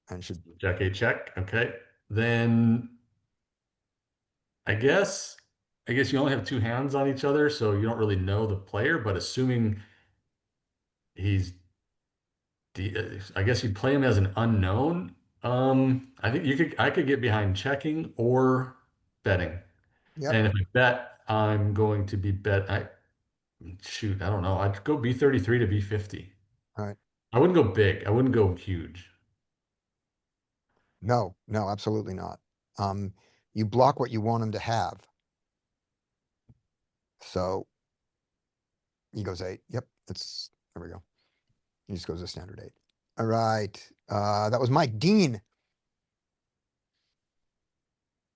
S2: And should
S4: Jack 8 check. Okay. Then I guess you only have 2 hands on each other, so you don't really know the player, but assuming he's I guess you'd play him as an unknown. I think I could get behind checking or betting.
S2: Yep.
S4: And if I bet, I'm going to be I don't know. I'd go B33 to B50.
S2: All right.
S4: I wouldn't go big. I wouldn't go huge.
S2: No, absolutely not. You block what you want him to have. So he goes 8. Yep, there we go. He just goes a standard 8. All right. That was Mike. Dean.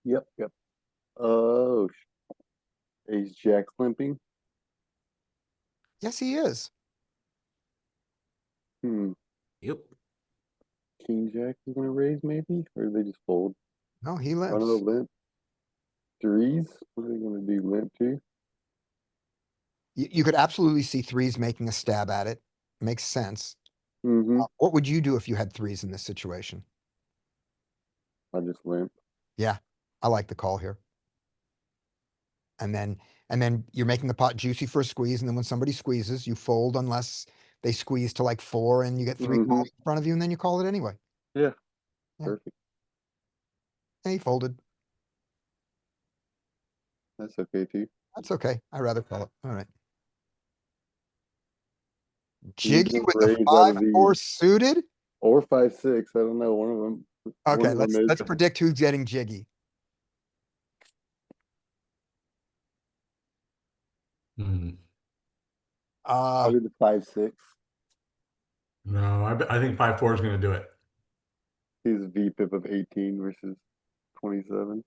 S7: Yep. Oh, ace jack limping.
S2: Yes, he is.
S7: Hmm.
S6: Yep.
S7: King jack is gonna raise maybe, or do they just fold?
S2: No, he
S7: Oh no,
S2: limps.
S7: limp. Threes? What are they gonna do? Limp too?
S2: You could absolutely see threes making a stab at it. Makes sense.
S7: Mm-hmm.
S2: What would you do if you had threes in this situation?
S7: I just limp.
S2: Yeah, I like the call here. And then you're making the pot juicy for a squeeze, and then when somebody squeezes, you fold unless they squeeze to like 4 and you get 3
S7: Mhm.
S2: calls in front of you, and then you call it anyway.
S7: Yeah.
S2: Yeah.
S7: Perfect.
S2: And he folded.
S7: That's okay too.
S2: That's okay. I'd rather call it. All right.
S7: Who's
S2: Jiggy
S7: gonna
S2: with the
S7: raise out of
S2: 5-4
S7: these?
S2: suited.
S7: Or 5-6. I don't know. One of them. One
S2: Okay,
S7: of them is.
S2: let's predict who's getting jiggy.
S4: Hmm.
S7: Probably the 5-6.
S4: No, I think 5-4 is going to do it.
S7: His VPIP of 18 versus 27.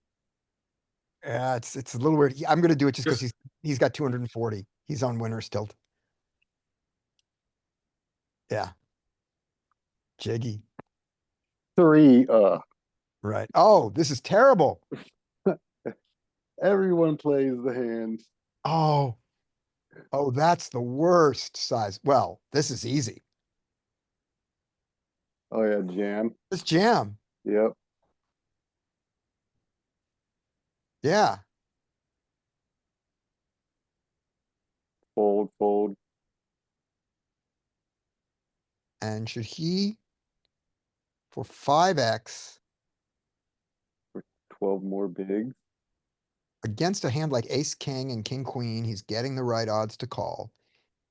S2: Yeah, it's a little weird. I'm gonna do it just because
S4: Just-
S2: he's got 240. He's on winner's tilt. Yeah. Jiggy.
S7: 3.
S2: Right. Oh, this is terrible.
S7: Everyone plays the hand.
S2: Oh. Oh, that's the worst size. Well, this is easy.
S7: Oh yeah, jam.
S2: This jam.
S7: Yep.
S2: Yeah.
S7: Fold, fold.
S2: And should he for 5x
S7: 12 more bigs.
S2: against a hand like ace king and king queen, he's getting the right odds to call.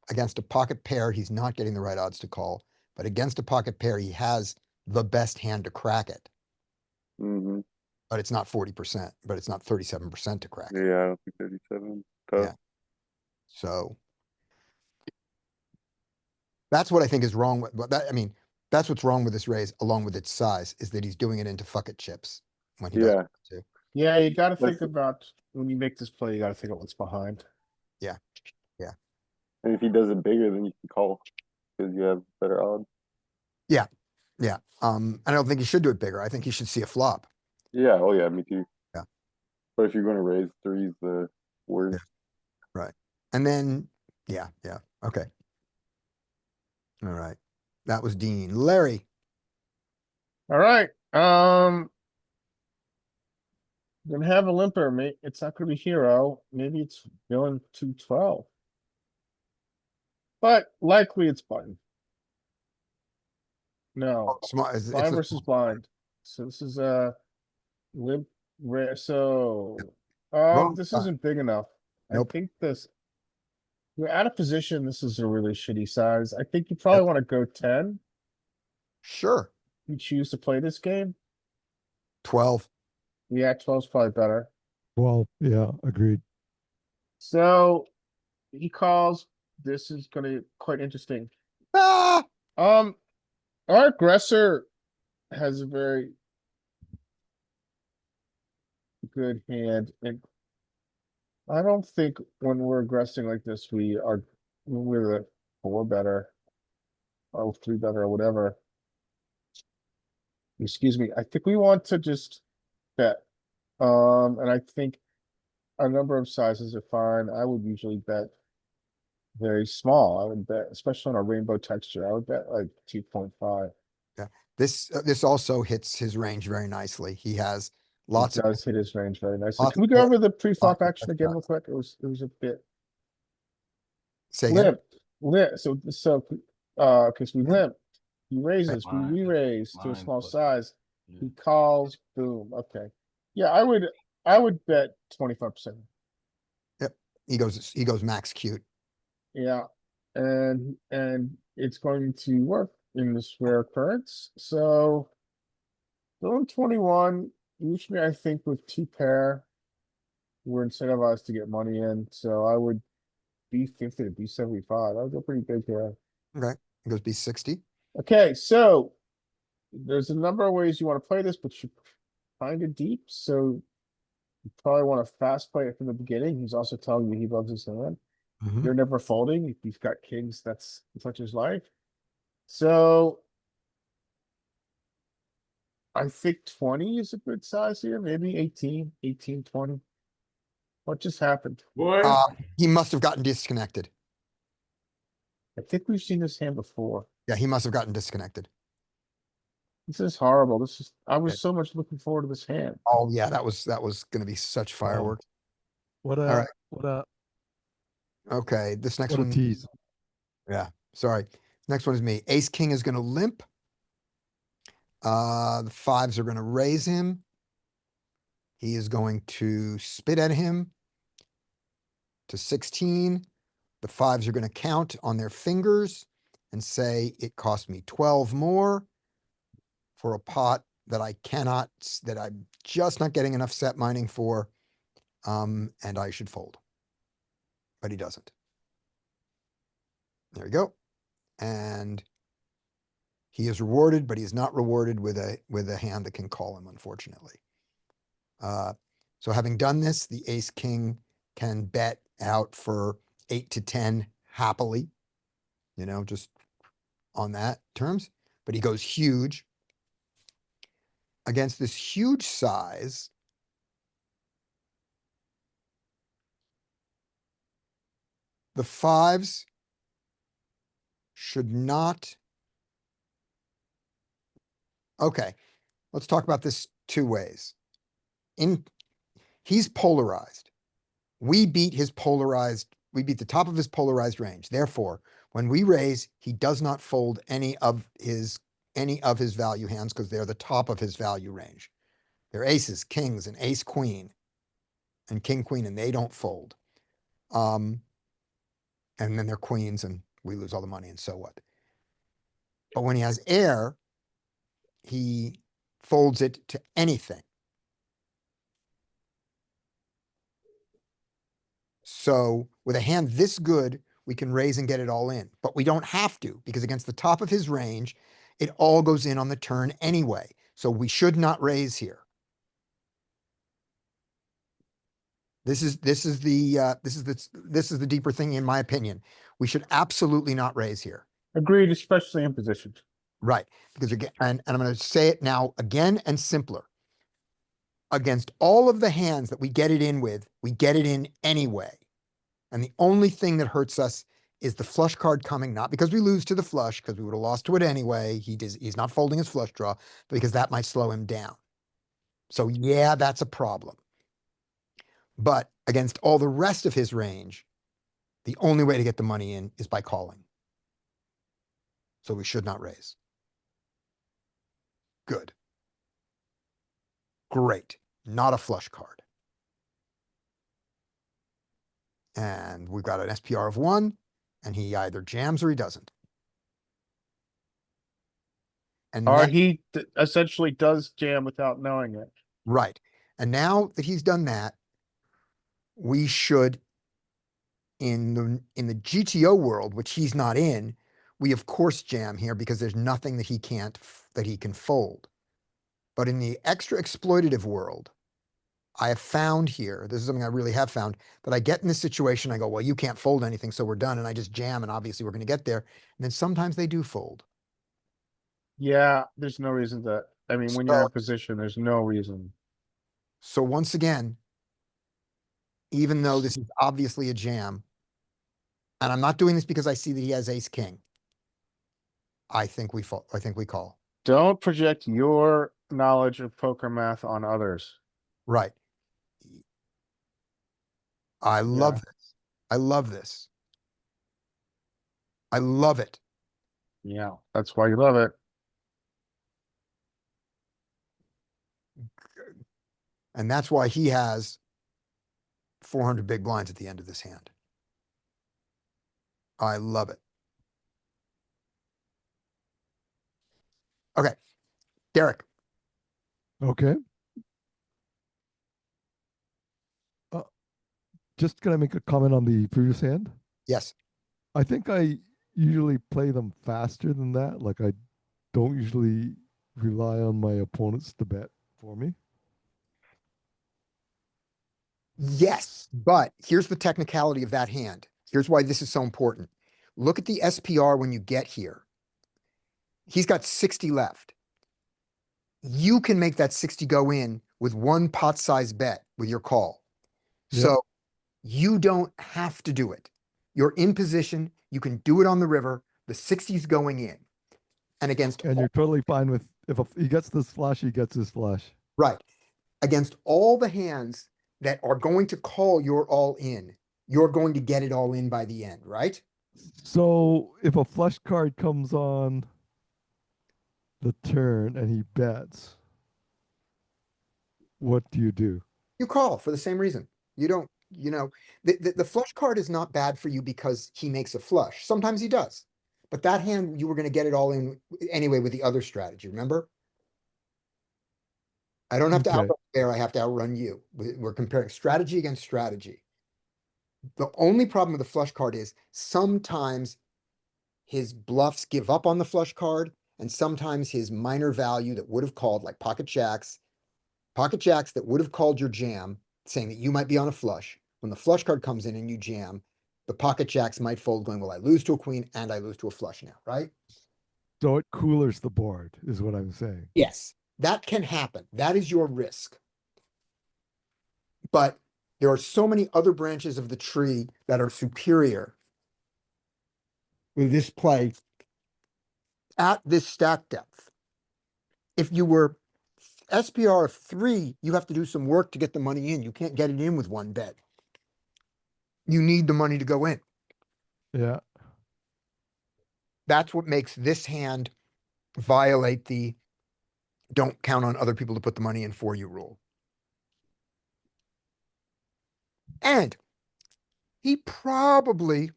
S2: Against a pocket pair, he's not getting the right odds to call. But against a pocket pair, he has the best hand to crack it.
S7: Mm-hmm.
S2: But it's not 40%, but it's not 37% to crack it.
S7: Yeah, I don't think 37. Tough.
S2: Yeah. So that's what I think is wrong with, but that, I mean, that's what's wrong with this raise, along with its size, is that he's doing it into fuck it chips when he
S7: Yeah.
S2: doesn't.
S5: Yeah, you gotta
S7: That's-
S5: think about, when you make this play, you gotta think of what's behind.
S7: And if he does it bigger, then you can call because you have better odds.
S2: Yeah. I don't think he should do it bigger. I think he should see a flop.
S7: Yeah. Oh yeah, me too.
S2: Yeah.
S7: But if you're going to raise threes, the worst.
S2: Right. And then, yeah. Okay. All right. That was Dean. Larry.
S5: Alright, gonna have a limper, mate. It's not gonna be hero. Maybe it's villain 212. But likely it's button. No,
S2: Small, it's
S5: blind
S2: a-
S5: versus blind. So this is a limp rare, so,
S2: Wrong
S5: this
S2: side.
S5: isn't big enough. I
S2: Nope.
S5: think this. We're out of position. This is a really shitty size. I think you probably wanna go 10.
S2: Sure.
S5: You choose to play this game.
S2: 12.
S5: Yeah, 12 is probably better.
S8: Well, yeah, agreed.
S5: So he calls. This is gonna be quite interesting.
S2: Ah!
S5: Our aggressor has a very good hand, and I don't think when we're aggressing like this, we're the 4 better, or 3 better, or whatever. Excuse me. I think we want to just bet. And I think a number of sizes are fine. I would usually bet very small. I would bet, especially on a rainbow texture, I would bet like 2.5.
S2: This also hits his range very nicely. He has
S5: It
S2: lots of,
S5: does hit his range very nicely.
S2: lots
S5: Can we
S2: of
S5: go over the pre-flop
S2: lots of
S5: action again real
S2: shots.
S5: quick? It was a bit
S2: Say again.
S5: limp. So because we
S2: Yeah.
S5: limp, he raises, we
S6: Mine-
S5: re-raise to a
S6: mine
S5: small
S6: put-
S5: size.
S6: Yeah.
S5: He calls, boom. Okay, yeah, I would bet 25%.
S2: He goes max cute.
S5: Yeah, and it's going to work in this rare occurrence. So going 21. Usually, I think with 2 pair, we're incentivized to get money in. So I would B50 to B75. I would go pretty big here.
S2: Okay. He goes B60.
S5: Okay, so there's a number of ways you want to play this, but you kind of deep, so you probably want to fast play it from the beginning. He's also telling you he loves his hand.
S2: Mhm.
S5: You're never folding. If he's got kings, that's such his life. So I think 20 is a good size here, maybe 18, 20. What just happened?
S4: Boy,
S2: He must have gotten disconnected.
S5: I think we've seen this hand before.
S2: Yeah, he must have gotten disconnected.
S5: This is horrible. I
S2: Okay.
S5: was so much looking forward to this hand.
S2: Oh yeah, that was gonna be such fireworks.
S8: What a
S2: All right.
S8: what a
S2: Okay, this next
S8: what a
S2: one.
S8: tease.
S2: Yeah, sorry. Next one is me. Ace King is gonna limp. The fives are gonna raise him. He is going to spit at him to 16. The fives are gonna count on their fingers and say, it cost me 12 more for a pot that I cannot, that I'm just not getting enough set mining for. And I should fold. But he doesn't. There we go. And he is rewarded, but he is not rewarded with a hand that can call him, unfortunately. So having done this, the ace king can bet out for 8 to 10 happily, just on that terms. But he goes huge. Against this huge size, the fives should not. Okay, let's talk about this two ways. He's polarized. We beat the top of his polarized range. Therefore, when we raise, he does not fold any of his value hands because they're the top of his value range. They're aces, kings, and ace queen, and king queen, and they don't fold. And then they're queens, and we lose all the money, and so what? But when he has air, he folds it to anything. So with a hand this good, we can raise and get it all in, but we don't have to because against the top of his range, it all goes in on the turn anyway. So we should not raise here. This is the deeper thing in my opinion. We should absolutely not raise here.
S5: Agreed, especially in position.
S2: Right, because again, and I'm going to say it now again and simpler. Against all of the hands that we get it in with, we get it in anyway. And the only thing that hurts us is the flush card coming, not because we lose to the flush, because we would have lost to it anyway. He's not folding his flush draw, because that might slow him down. So yeah, that's a problem. But against all the rest of his range, the only way to get the money in is by calling. So we should not raise. Good. Great. Not a flush card. And we've got an SPR of 1, and he either jams or he doesn't. And
S5: Or
S2: now,
S5: he essentially does jam without knowing it.
S2: right. And now that he's done that, we should, in the GTO world, which he's not in, we of course jam here because there's nothing that he can fold. But in the extra exploitative world, I have found here, this is something I really have found, that I get in this situation, I go, well, you can't fold anything, so we're done, and I just jam, and obviously we're going to get there. And then sometimes they do fold.
S5: Yeah, there's no reason when you're in position, there's no reason.
S2: So once again, even though this is obviously a jam, and I'm not doing this because I see that he has ace king, I think we call.
S5: Don't project your knowledge of poker math on others.
S2: Right. I love this. I love this. I love it.
S5: Yeah, that's why you love it.
S2: And that's why he has 400 big blinds at the end of this hand. I love it. Okay. Derek.
S8: Okay. Just gonna make a comment on the previous hand.
S2: Yes.
S8: I think I usually play them faster than that. Like I don't usually rely on my opponents to bet for me.
S2: Yes, but here's the technicality of that hand. Here's why this is so important. Look at the SPR when you get here. He's got 60 left. you can make that 60 go in with one pot size bet with your call.
S8: Yep.
S2: So you don't have to do it. You're in position. You can do it on the river. The 60's going in. And against
S8: And you're totally fine with if he gets this flush, he gets his flush.
S2: right. Against all the hands that are going to call your all in, you're going to get it all in by the end, right?
S8: So if a flush card comes on the turn and he bets, what do you do?
S2: You call for the same reason. You don't, the flush card is not bad for you because he makes a flush. Sometimes he does. But that hand, you were going to get it all in anyway with the other strategy, remember? I don't have to
S8: Okay.
S2: outrun there, I have to outrun you. We're comparing strategy against strategy. The only problem with the flush card is sometimes his bluffs give up on the flush card, and sometimes his minor value that would have called, like pocket jacks that would have called your jam, saying that you might be on a flush. When the flush card comes in and you jam, the pocket jacks might fold going, well, I lose to a queen and I lose to a flush now, right?
S8: So it coolers the board, is what I'm saying.
S2: Yes, that can happen. That is your risk. But there are so many other branches of the tree that are superior with this play at this stack depth. If you were SPR of 3, you have to do some work to get the money in. You can't get it in with one bet. You need the money to go in.
S8: Yeah.
S2: That's what makes this hand violate the don't count on other people to put the money in for you rule. And he probably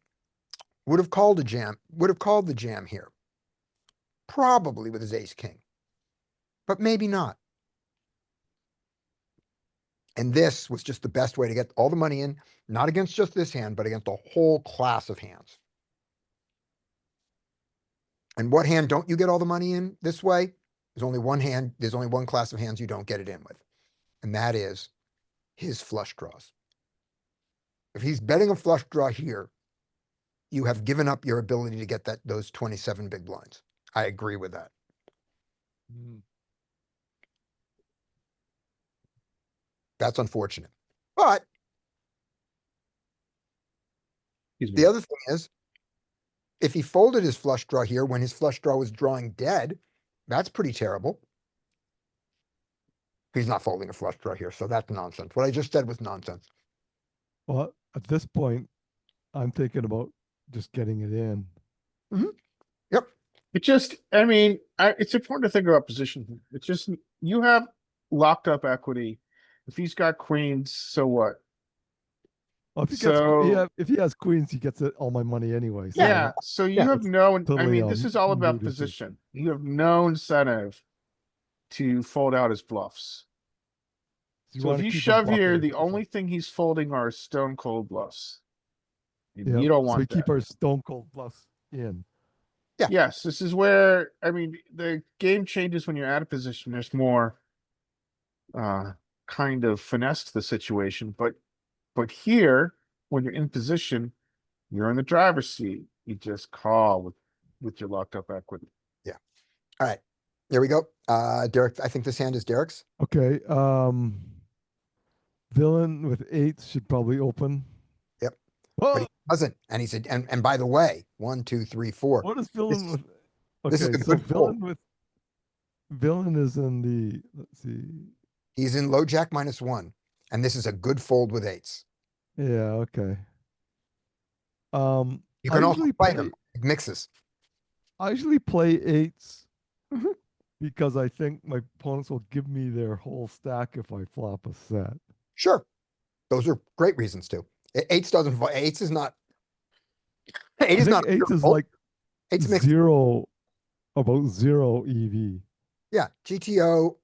S2: would have called the jam here. Probably with his ace king. But maybe not. And this was just the best way to get all the money in, not against just this hand, but against the whole class of hands. And what hand don't you get all the money in this way? There's only one hand, there's only one class of hands you don't get it in with. And that is his flush draws. If he's betting a flush draw here, you have given up your ability to get those 27 big blinds. I agree with that. That's unfortunate. But the other thing is, if he folded his flush draw here when his flush draw was drawing dead, that's pretty terrible. He's not folding a flush draw here, so that's nonsense. What I just said was nonsense.
S8: Well, at this point, I'm thinking about just getting it in.
S2: Yep.
S5: It just, I mean, it's important to think about position. It's just, you have locked up equity. If he's got queens, so what?
S8: Well, if he
S5: So-
S8: if he has queens, he gets all my money anyway. So
S5: Yeah, so you
S2: Yeah,
S5: have no, I
S8: totally,
S5: mean, this is all about
S8: moot issue.
S5: position. You have no incentive to fold out his bluffs. So if
S8: wanna
S5: you
S8: keep him
S5: shove here,
S8: bluffing,
S5: the
S8: so-
S5: only thing he's folding are stone cold bluffs. And
S8: Yeah,
S5: you don't
S8: so we
S5: want
S8: keep
S5: that.
S8: our stone cold bluffs in.
S2: Yeah.
S5: Yes, this is where, I mean, the game changes when you're out of position. There's more kind of finesse to the situation, but here, when you're in position, you're in the driver's seat. You just call with your locked up equity.
S2: All right. There we go. Derek, I think this hand is Derek's.
S8: Okay. Villain with eights should probably open.
S2: Yep.
S8: Oh,
S2: But he doesn't. And he said, and by the way, 1, 2, 3, 4.
S8: what is villain
S2: This-
S8: with?
S2: this is
S8: Okay,
S2: a
S8: so
S2: good fold.
S8: villain is in the, let's see.
S2: He's in low jack -1. And this is a good fold with eights.
S8: Yeah, okay.
S2: You
S8: I
S2: can also
S8: usually
S2: play
S8: play-
S2: them. It mixes.
S8: I usually play eights
S2: Mhm.
S8: because I think my opponents will give me their whole stack if I flop a set.
S2: Sure. Those are great reasons too. Eights doesn't, eights is not,
S8: I
S2: eight is
S8: think
S2: not.
S8: eights
S2: pure
S8: is
S2: fold.
S8: like
S2: Eights mix.
S8: about zero EV.
S2: Yeah. GTO.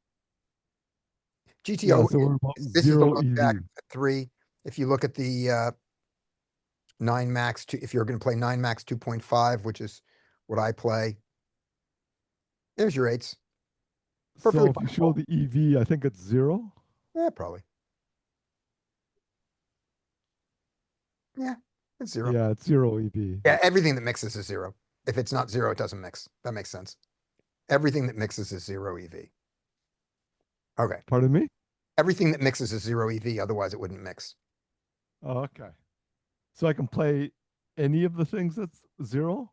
S8: Yeah, so we're about
S2: this is the
S8: zero
S2: low jack
S8: EV.
S2: 3. If you look at the 9 max, if you're going to play 9 max 2.5, which is what I play, there's your eights.
S8: So
S2: Perfectly
S8: if you
S2: fine
S8: show
S2: fold.
S8: the EV, I think it's 0.
S2: Yeah, probably. Yeah, it's 0.
S8: Yeah, it's 0 EV.
S2: Yeah, everything that mixes is 0. If it's not 0, it doesn't mix. That makes sense. Everything that mixes is 0 EV. Okay.
S8: Pardon me?
S2: Everything that mixes is 0 EV, otherwise it wouldn't mix.
S8: Oh, okay. So I can play any of the things that's 0?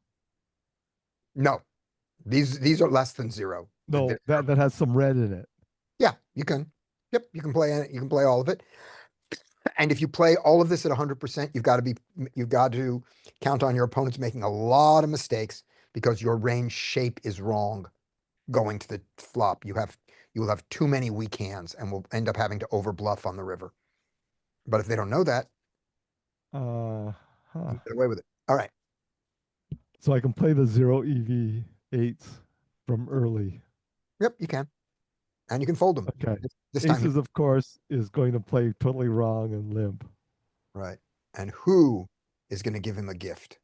S2: No, these are less than 0.
S8: No, that has some red in it.
S2: Yeah, you can. Yep, you can play all of it. And if you play all of this at 100%, you've got to count on your opponents making a lot of mistakes because your range shape is wrong going to the flop. You will have too many weak hands and will end up having to overbluff on the river. But if they don't know that,
S8: Huh.
S2: you get away with it. All right.
S8: So I can play the 0 EV 8s from early.
S2: Yep, you can. And you can fold them.
S8: Okay.
S2: This time,
S8: Aces, of course, is going to play totally wrong and limp.
S2: right. And who is going to give him a gift?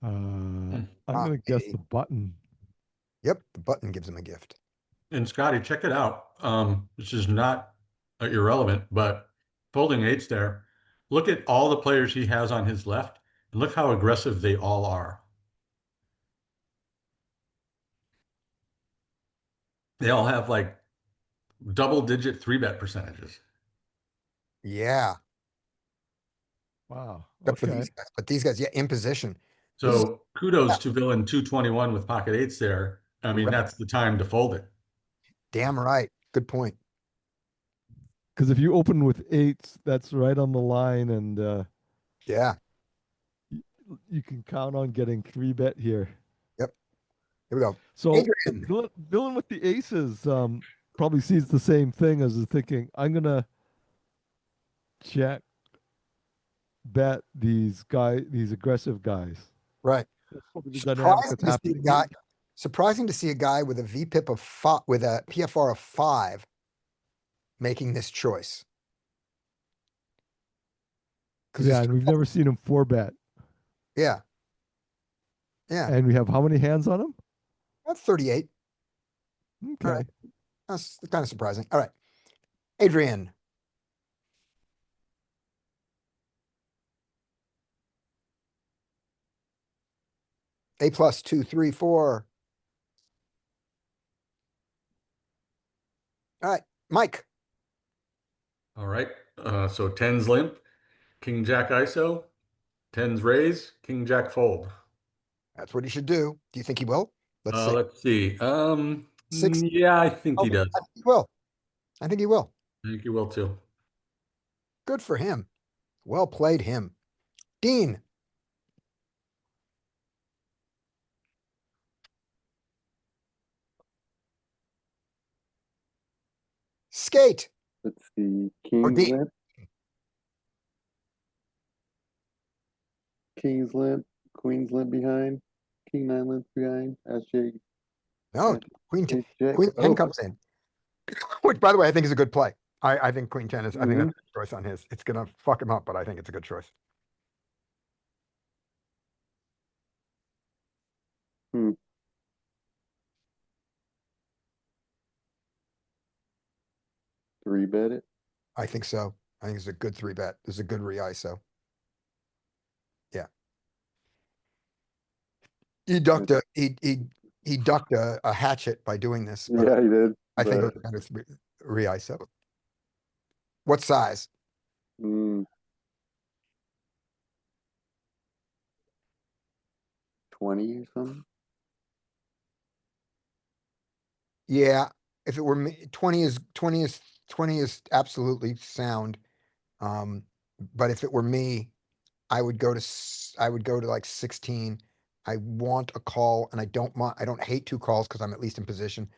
S8: I'm going to guess
S2: A.
S8: the button.
S2: Yep, the button gives him a gift.
S4: And Scotty, check it out. This is not irrelevant, but folding 8s there. Look at all the players he has on his left, and look how aggressive they all are. They all have like double-digit 3-bet percentages.
S2: Yeah.
S8: Wow.
S2: Except for
S8: Okay.
S2: these guys. But these guys, yeah, in position.
S4: So kudos to villain 221 with pocket 8s there. I mean,
S2: Right.
S4: that's the time to fold it.
S2: Damn right. Good point.
S8: Because if you open with 8s, that's right on the line, and
S2: Yeah.
S8: you can count on getting 3-bet here.
S2: Yep. Here we go.
S8: So
S2: Adrian.
S8: villain with the aces probably sees the same thing as is thinking, I'm gonna check bet these aggressive guys.
S2: Right.
S8: That's probably the dynamic
S2: Surprising
S8: that's
S2: to see a
S8: happening.
S2: guy. Surprising to see a guy with a VPIP of 5, with a PFR of 5 making this choice.
S8: Yeah, and we've never seen him 4-bet.
S2: Yeah. Yeah.
S8: And we have how many hands on him?
S2: That's 38.
S8: Okay.
S2: All right. That's kind of surprising. All right. Adrian. A plus 2, 3, 4. All right. Mike.
S4: All right. So 10's limp, King Jack ISO, 10's raise, King Jack fold.
S2: That's what he should do. Do you think he will? Let's say
S4: Let's see.
S2: 6.
S4: Yeah, I think he
S2: Oh,
S4: does.
S2: I think he will. I think he will.
S4: I think he will too.
S2: Good for him. Well played him. Dean. Skate.
S7: Let's see,
S2: Or
S7: King's
S2: Dean.
S7: Limp. King's Limp, Queen's Limp behind, King 9 Limp behind, SJ.
S2: No, Queen 10,
S7: Jack.
S2: Queen 10
S7: Oh.
S2: comes in. Which, by the way, I think is a good play. I think Queen 10 is, I think that's a good choice on his. It's going to fuck him up, but I think it's a good choice.
S7: Three bet it.
S2: I think so. I think it's a good 3-bet. It's a good re-ISO. Yeah. He ducked a hatchet by doing this. But
S7: Yeah, he did.
S2: I think it
S7: but,
S2: was kind of re-ISO. What size?
S7: mm, 20 or something.
S2: Yeah. If it were me, 20 is absolutely sound. But if it were me, I would go to like 16. I want a call and I don't hate 2 calls because I'm at least in position,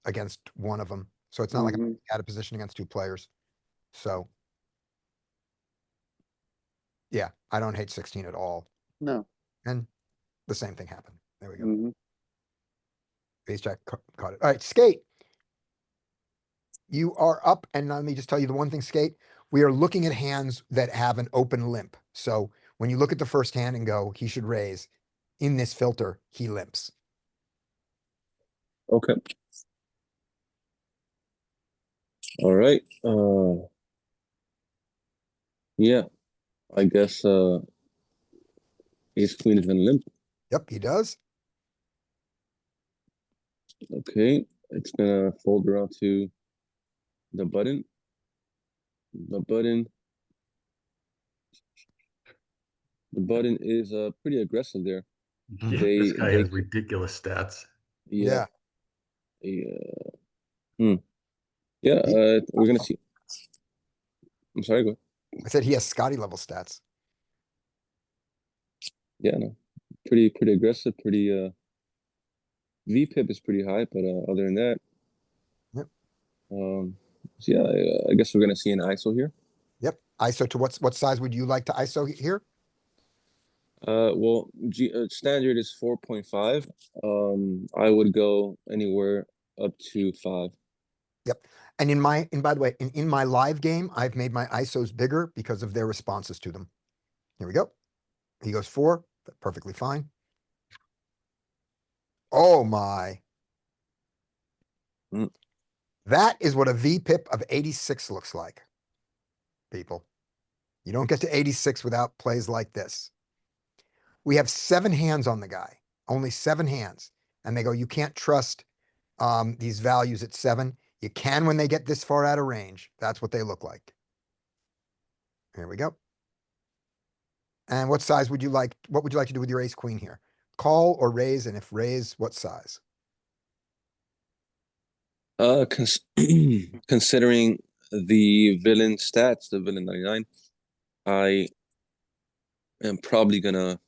S2: against one of them. So it's not like I'm
S7: Mhm.
S2: out of position against 2 players. So yeah, I don't hate 16 at all.
S7: No.
S2: And the same thing happened. There we go.
S7: Mhm.
S2: Ace jack caught it. All right, Skate. You are up, and let me just tell you the one thing, Skate. We are looking at hands that have an open limp. So when you look at the first hand and go, he should raise, in this filter, he limps.
S10: Okay. All right. Yeah, I guess ace queen is gonna limp.
S2: Yep, he does.
S10: Okay. it's gonna fold around to the button. The button. The button is pretty aggressive there.
S4: Yeah,
S10: They-
S4: this guy
S10: they
S4: has
S10: c-
S4: ridiculous stats.
S10: Yeah. Yeah.
S2: He-
S10: We're gonna see. I'm sorry, go ahead.
S2: I said he has Scotty level stats.
S10: Yeah, no. Pretty aggressive, VPIP is pretty high, but other than that,
S2: Yep.
S10: so yeah, I guess we're gonna see an ISO here.
S2: Yep. ISO to what size would you like to ISO here?
S10: Well, standard is 4.5. I would go anywhere up to 5.
S2: Yep. And by the way, in my live game, I've made my ISOs bigger because of their responses to them. Here we go. He goes 4, perfectly fine. Oh my.
S10: Mm.
S2: That is what a VPIP of 86 looks like, people. You don't get to 86 without plays like this. We have 7 hands on the guy, only 7 hands. And they go, you can't trust these values at 7. You can when they get this far out of range. That's what they look like. Here we go. And what size would you like? What would you like to do with your ace queen here? Call or raise? And if raise, what size?
S10: Considering the villain stats, the villain 99, I am probably gonna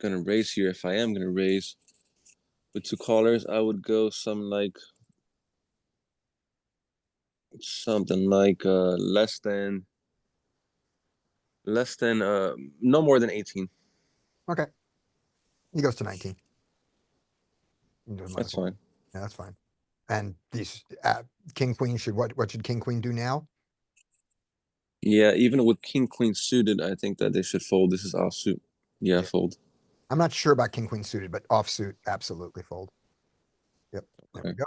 S10: raise here. If I am gonna raise with 2 callers, I would go something like less than no more than 18.
S2: Okay. He goes to 19. Might as
S10: That's
S2: well.
S10: fine.
S2: Yeah, that's fine. And these king queen should what should king queen do now?
S10: Yeah, even with king queen suited, I think that they should fold. This is offsuit. Yeah,
S2: Yeah.
S10: fold.
S2: I'm not sure about king queen suited, but offsuit, absolutely fold. Yep. There we
S10: Okay.
S2: go.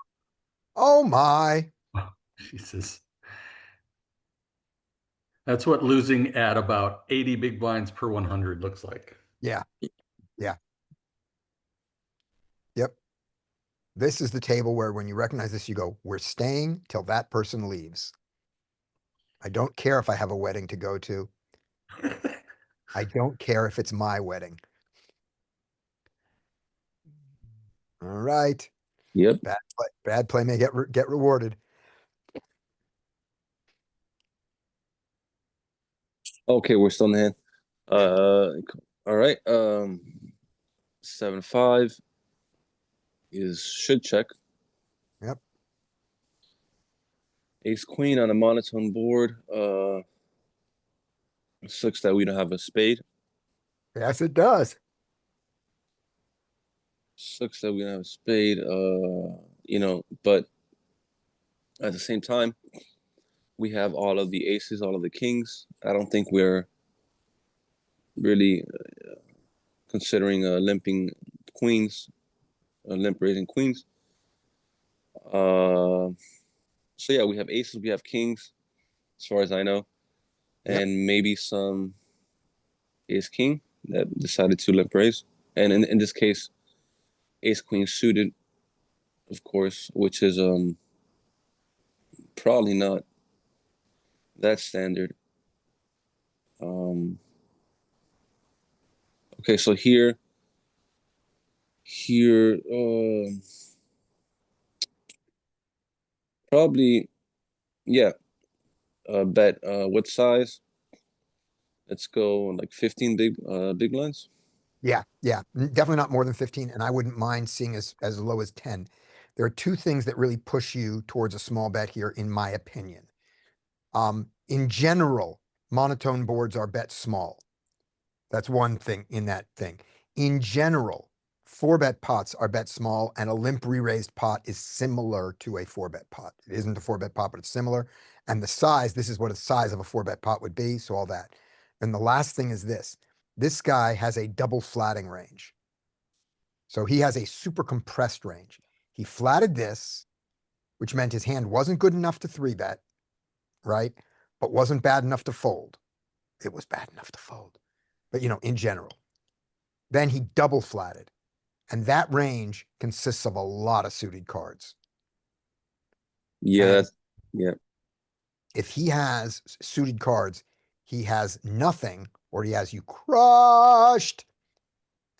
S2: Oh my.
S4: Oh, Jesus. That's what losing at about 80 big blinds per 100 looks like.
S2: Yeah. Yeah. Yep. This is the table where when you recognize this, you go, we're staying till that person leaves. I don't care if I have a wedding to go to. I don't care if it's my wedding. All right.
S10: Yep.
S2: Bad play may get rewarded.
S10: Okay, we're still in the hand. All right. 7-5 should check.
S2: Yep.
S10: Ace queen on a monotone board. Sucks that we don't have a spade.
S2: Yes, it does.
S10: Sucks that we don't have a spade. But at the same time, we have all of the aces, all of the kings. I don't think we're really considering limping queens, limp raising queens. So yeah, we have aces, we have kings, as far as I know,
S2: Yep.
S10: and maybe some ace king that decided to limp raise, and in this case, ace queen suited, of course, which is probably not that standard. Okay, so here, probably, yeah. Bet what size? Let's go like 15 big blinds.
S2: Yeah, definitely not more than 15, and I wouldn't mind seeing as low as 10. There are 2 things that really push you towards a small bet here, in my opinion. In general, monotone boards are bet small. That's one thing in that thing. In general, 4-bet pots are bet small, and a limp re-raised pot is similar to a 4-bet pot. It isn't a 4-bet pot, but it's similar. And the size, this is what the size of a 4-bet pot would be, so all that. And the last thing is this. This guy has a double flatting range. So he has a super compressed range. He flatted this, which meant his hand wasn't good enough to 3-bet, right? But wasn't bad enough to fold. It was bad enough to fold. But in general. Then he double flatted. And that range consists of a lot of suited cards.
S10: Yeah,
S2: And
S10: that's yeah.
S2: if he has suited cards, he has nothing or he has you crushed.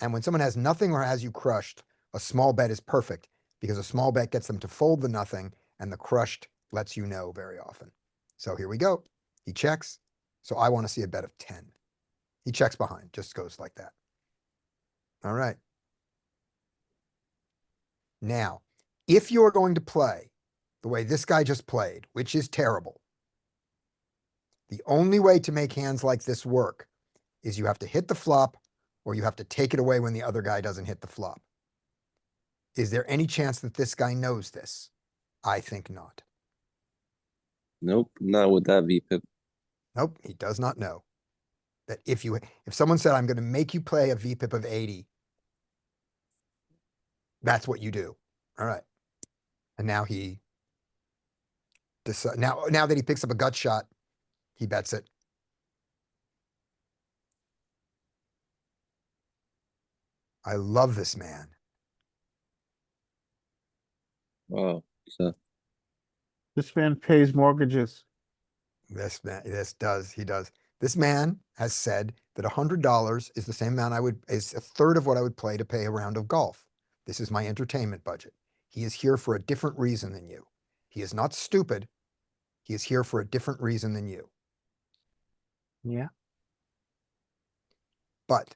S2: And when someone has nothing or has you crushed, a small bet is perfect because a small bet gets them to fold the nothing and the crushed lets you know very often. So here we go. He checks. So I want to see a bet of 10. He checks behind, just goes like that. All right. Now, if you're going to play the way this guy just played, which is terrible, the only way to make hands like this work is you have to hit the flop or you have to take it away when the other guy doesn't hit the flop. Is there any chance that this guy knows this? I think not.
S10: Nope, not with that VPIP.
S2: Nope, he does not know that if someone said, I'm going to make you play a VPIP of 80, that's what you do. All right. And now he now that he picks up a gut shot, he bets it. I love this man.
S10: Wow. So
S5: This man pays mortgages.
S2: This man, he does. This man has said that $100 is the same amount is a third of what I would play to pay a round of golf. This is my entertainment budget. He is here for a different reason than you. He is not stupid. He is here for a different reason than you.
S5: Yeah.
S2: But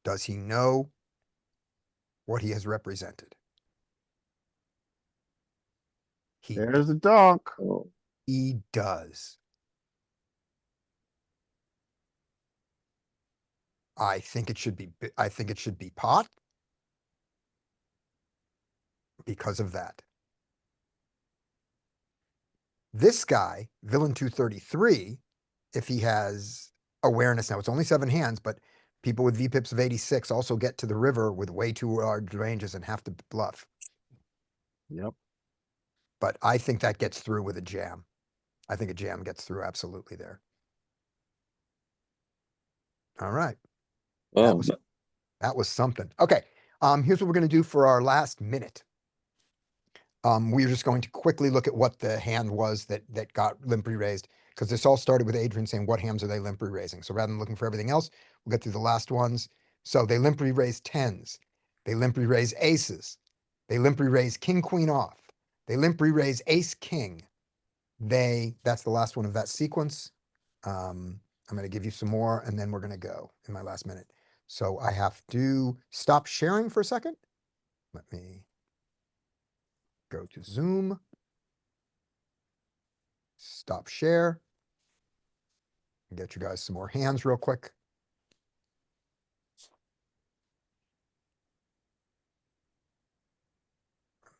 S2: does he know what he has represented?
S5: There's the donk.
S10: oh,
S2: He does. I think it should be pot because of that. This guy, Villain 233, if he has awareness now, it's only 7 hands, but people with VPIPs of 86 also get to the river with way too large ranges and have to bluff.
S5: Yep.
S2: But I think that gets through with a jam. I think a jam gets through absolutely there. All right.
S10: oh,
S2: That was something. Okay. Here's what we're going to do for our last minute. We're just going to quickly look at what the hand was that got limp re-raised, because this all started with Adrian saying, what hands are they limp re-raising? So rather than looking for everything else, we'll get through the last ones. So they limp re-raise 10s. They limp re-raise aces. They limp re-raise king, queen off. They limp re-raise ace, king. That's the last one of that sequence. I'm going to give you some more and then we're going to go in my last minute. So I have to stop sharing for a second. Let me go to Zoom, stop share, and get you guys some more hands real quick.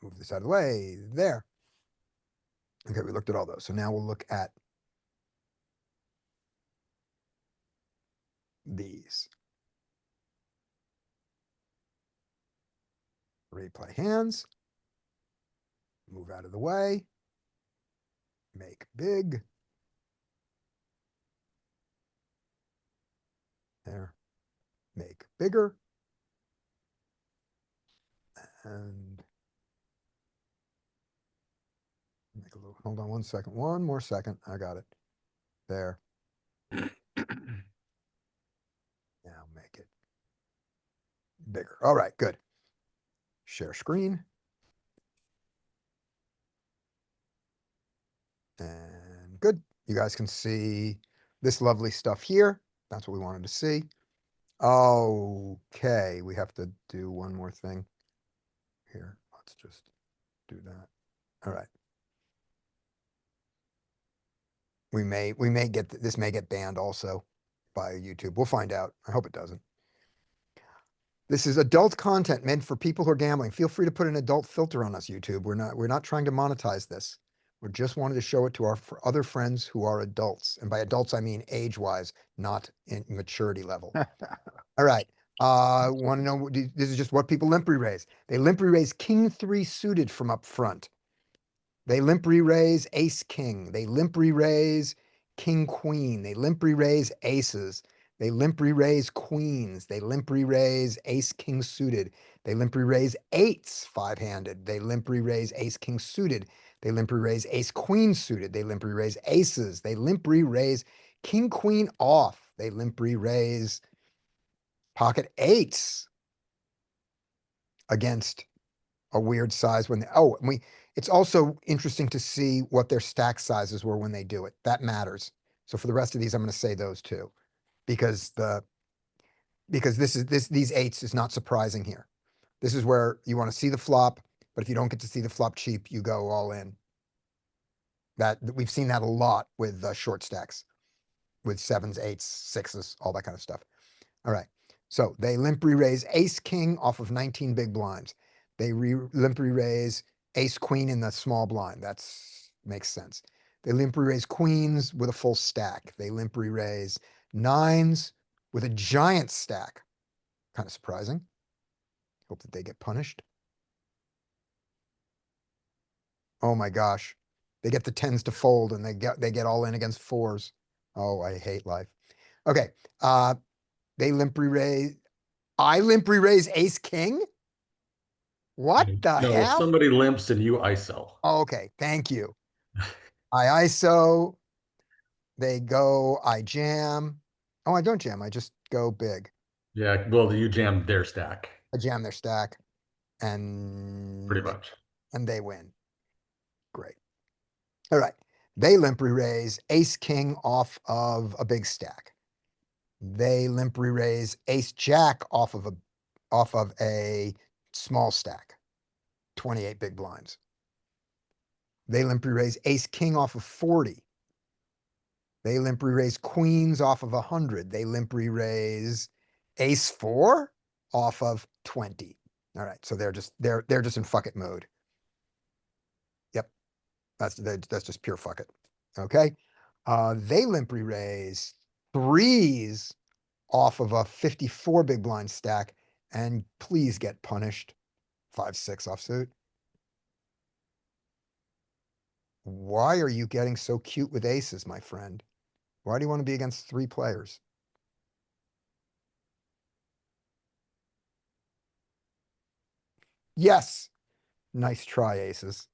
S2: Move this out of the way, there. Okay, we looked at all those. So now we'll look at these. Replay hands. Move out of the way. Make big. There. Make bigger. And make a little, hold on 1 second. One more second. I got it. There. Now make it bigger. All right, good. Share screen. And good. You guys can see this lovely stuff here. That's what we wanted to see. Okay, we have to do one more thing here. Let's just do that. All right. We may get, this may get banned also by YouTube. We'll find out. I hope it doesn't. This is adult content meant for people who are gambling. Feel free to put an adult filter on us, YouTube. We're not trying to monetize this. We just wanted to show it to our other friends who are adults. And by adults, I mean age-wise, not in maturity level. All right. Want to know, this is just what people limp re-raise. They limp re-raise king 3 suited from up front. They limp re-raise ace king. They limp re-raise king queen. They limp re-raise aces. They limp re-raise queens. They limp re-raise ace king suited. They limp re-raise eights five-handed. They limp re-raise ace king suited. They limp re-raise ace queen suited. They limp re-raise aces. They limp re-raise king queen off. They limp re-raise pocket eights against a weird size when they, oh, and it's also interesting to see what their stack sizes were when they do it. That matters. So for the rest of these, I'm going to say those two because these eights is not surprising here. This is where you want to see the flop, but if you don't get to see the flop cheap, you go all in. That we've seen that a lot with short stacks, with sevens, eights, sixes, all that kind of stuff. All right. So they limp re-raise ace king off of 19 big blinds. They limp re-raise ace queen in the small blind. That's makes sense. They limp re-raise queens with a full stack. They limp re-raise nines with a giant stack. Kind of surprising. Hope that they get punished. Oh my gosh. They get the tens to fold and they get all in against fours. Oh, I hate life. Okay. They limp re-raise. I limp re-raise ace king? What the
S4: No,
S2: hell?
S4: somebody limps and you ISO.
S2: Oh, okay, thank you. I ISO. They go, I jam. Oh, I don't jam. I just go big.
S4: Yeah, well, you jammed their stack,
S2: I jam their stack and
S4: pretty much.
S2: they win. Great. All right. They limp re-raise ace king off of a big stack. They limp re-raise ace jack off of a small stack. 28 big blinds. They limp re-raise ace king off of 40. They limp re-raise queens off of 100. They limp re-raise ace four off of 20. All right, so they're just in fuck it mode. Yep, that's just pure fuck it. Okay, they limp re-raise threes off of a 54 big blind stack, and please get punished. 5-6 offsuit. Why are you getting so cute with aces, my friend? Why do you want to be against three players? Yes. Nice try, aces.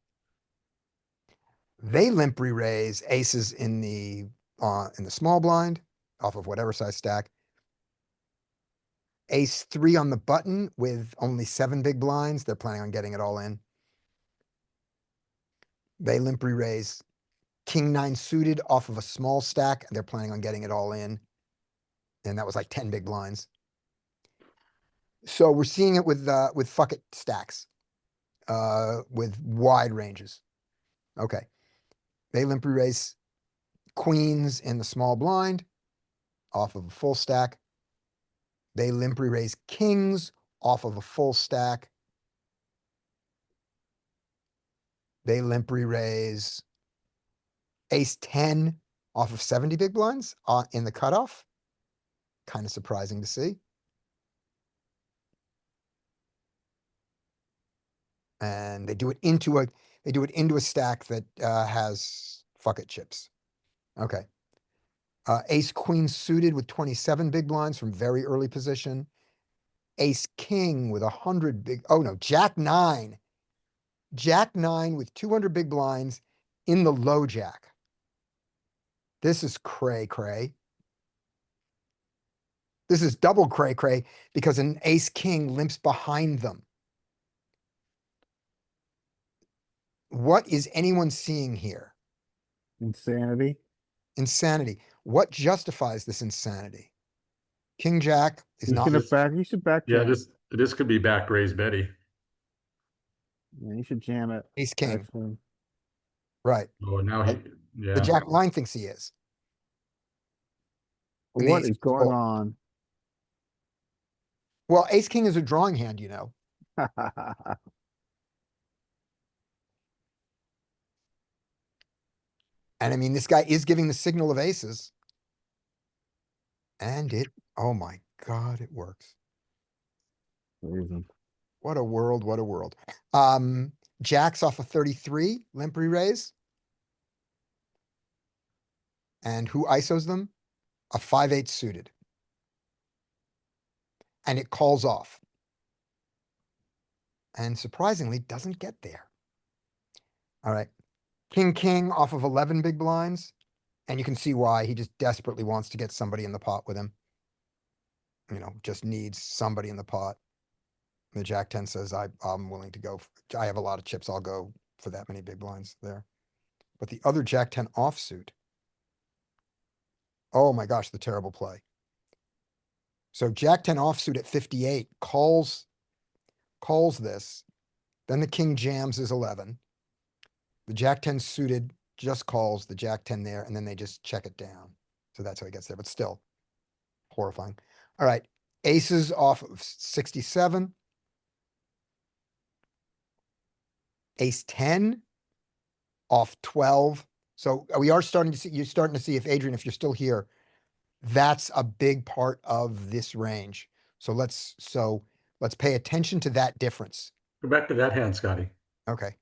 S2: They limp re-raise aces in the small blind off of whatever size stack. Ace three on the button with only 7 big blinds. They're planning on getting it all in. They limp re-raise king nine suited off of a small stack, and they're planning on getting it all in. And that was like 10 big blinds. So we're seeing it with fuck it stacks, with wide ranges. Okay. They limp re-raise queens in the small blind off of a full stack. They limp re-raise kings off of a full stack. They limp re-raise ace 10 off of 70 big blinds in the cutoff. Kind of surprising to see. And they do it into a stack that has fuck it chips. Okay. Ace queen suited with 27 big blinds from very early position. Ace king with 100 big, oh no, jack nine with 200 big blinds in the low jack. This is cray cray. This is double cray cray because an ace king limps behind them. What is anyone seeing here?
S5: Insanity.
S2: Insanity. What justifies this insanity? King jack is not.
S5: You should back
S4: Yeah,
S5: jam.
S4: this could be back raise Betty.
S5: Yeah, you should jam it.
S2: Ace king.
S5: Actually.
S2: Right.
S4: Oh, now he,
S2: The
S4: yeah.
S2: jack nine thinks he is. And the
S5: What
S2: ace
S5: is
S2: king
S5: going
S2: fold.
S5: on?
S2: Well, ace king is a drawing hand, you know. And I mean, this guy is giving the signal of aces. And oh my God, it works.
S5: Reason.
S2: What a world, what a world. Jacks off of 33, limp re-raise. And who ISOs them? A 5-8 suited. and it calls off. And surprisingly, doesn't get there. All right. King off of 11 big blinds. And you can see why he just desperately wants to get somebody in the pot with him. Just needs somebody in the pot. The Jack 10 says, I'm willing to go. I have a lot of chips. I'll go for that many big blinds there. But the other Jack 10 offsuit. Oh my gosh, the terrible play. So Jack 10 offsuit at 58 calls this. Then the king jams his 11. The Jack 10 suited just calls the Jack 10 there, and then they just check it down. So that's how he gets there, but still horrifying. All right. Aces off of 67. Ace 10 off 12. So we are starting to see, you're starting to see if Adrian, if you're still here, that's a big part of this range. So let's pay attention to that difference.
S4: Go back to that hand, Scotty.
S2: Okay.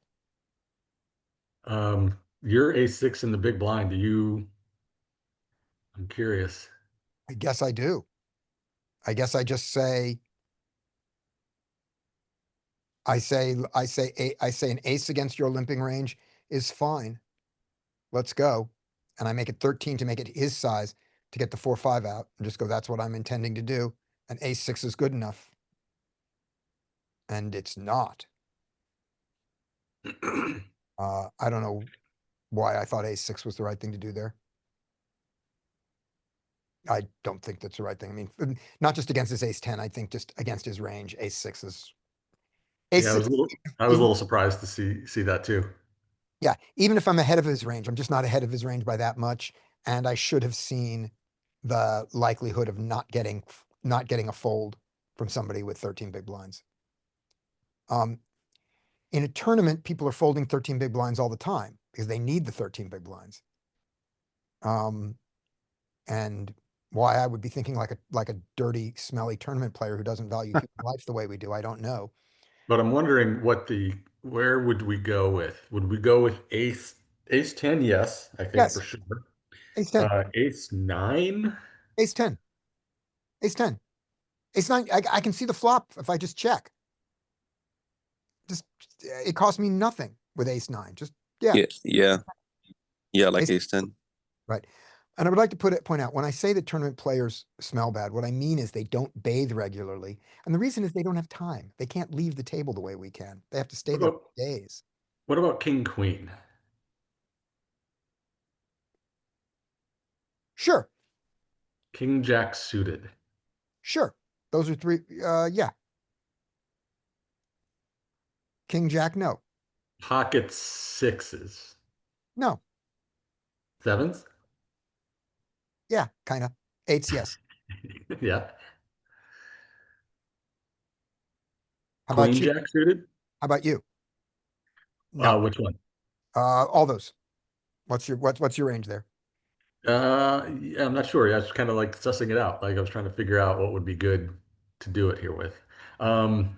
S4: You're A6 in the big blind. I'm curious.
S2: I guess I do. I guess I just say, I say an ace against your limping range is fine. Let's go. And I make it 13 to make it his size to get the 4-5 out and just go, that's what I'm intending to do. And ace 6 is good enough. And it's not. I don't know why I thought ace 6 was the right thing to do there. I don't think that's the right thing. I mean, not just against his ace 10, I think just against his range, ace 6 is.
S4: Yeah, I was a little surprised to see that too.
S2: Yeah, even if I'm ahead of his range, I'm just not ahead of his range by that much. And I should have seen the likelihood of not getting a fold from somebody with 13 big blinds. In a tournament, people are folding 13 big blinds all the time because they need the 13 big blinds. And why I would be thinking like a dirty, smelly tournament player who doesn't value human life the way we do, I don't know.
S4: But I'm wondering where would we go with? Would we go with ace 10? Yes, I think
S2: Yes.
S4: for sure.
S2: Ace 10.
S4: Ace 9?
S2: Ace 10. Ace 10. Ace 9. I can see the flop if I just check. It costs me nothing with ace 9. Just
S10: Yeah, like
S2: Ace-
S10: ace 10.
S2: Right. And I would like to point out, when I say that tournament players smell bad, what I mean is they don't bathe regularly. And the reason is they don't have time. They can't leave the table the way we can. They have to stay there for days.
S4: What about king queen?
S2: Sure.
S4: King jack suited.
S2: Sure. Those are three. Yeah. King jack, no.
S4: Pocket sixes.
S2: No.
S4: Sevens?
S2: Yeah, kind of. Eights, yes.
S4: Yeah.
S2: How
S4: Queen
S2: about you?
S4: jack suited?
S2: How about you? No.
S4: Which one?
S2: All those. What's your range there?
S4: Yeah, I'm not sure. I was kind of like sussing it out. Like I was trying to figure out what would be good to do it here with. What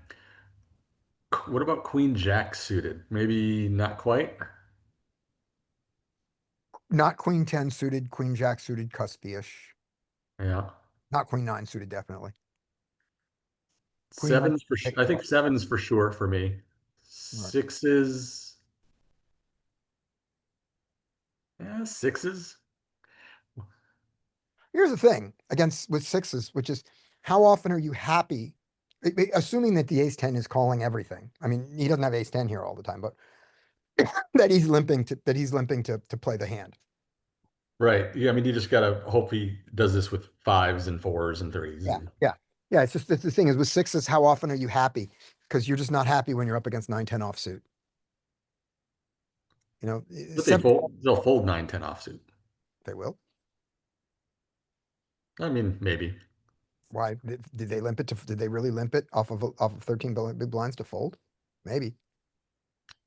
S4: about queen jack suited? Maybe not quite.
S2: Not queen 10 suited, queen jack suited, cuspy-ish.
S4: Yeah.
S2: Not queen 9 suited, definitely. Queen
S4: Sevens for
S2: nine-
S4: I think sevens for sure for me.
S2: Right.
S4: Sixes. Yeah, sixes.
S2: Here's the thing with sixes, which is how often are you happy? Assuming that the ace 10 is calling everything. I mean, he doesn't have ace 10 here all the time, but that he's limping to play the hand.
S4: Right. Yeah. I mean, you just gotta hope he does this with fives and fours and threes.
S2: Yeah. It's the thing is with sixes, how often are you happy? Because you're just not happy when you're up against 9-10 offsuit.
S4: But they'll fold 9-10 offsuit.
S2: They will.
S4: I mean, maybe.
S2: Why did they limp it did they really limp it off of 13 big blinds to fold? Maybe.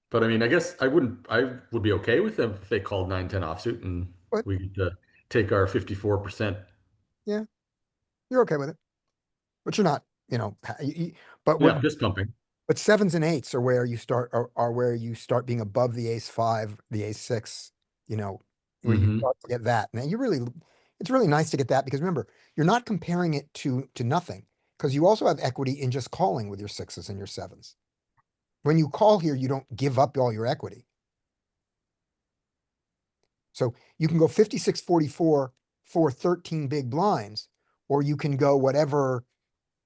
S4: But I mean, I guess I would be okay with them if they called 9-10 offsuit and we get to take our 54%.
S2: Yeah, you're okay with it, but you're not,
S4: Just pumping.
S2: But sevens and eights are where you start where you start being above the ace 5, the ace 6, where you start to get that. Now it's really nice to get that because remember, you're not comparing it to nothing because you also have equity in just calling with your sixes and your sevens. When you call here, you don't give up all your equity. So you can go 56-44 for 13 big blinds, or you can go whatever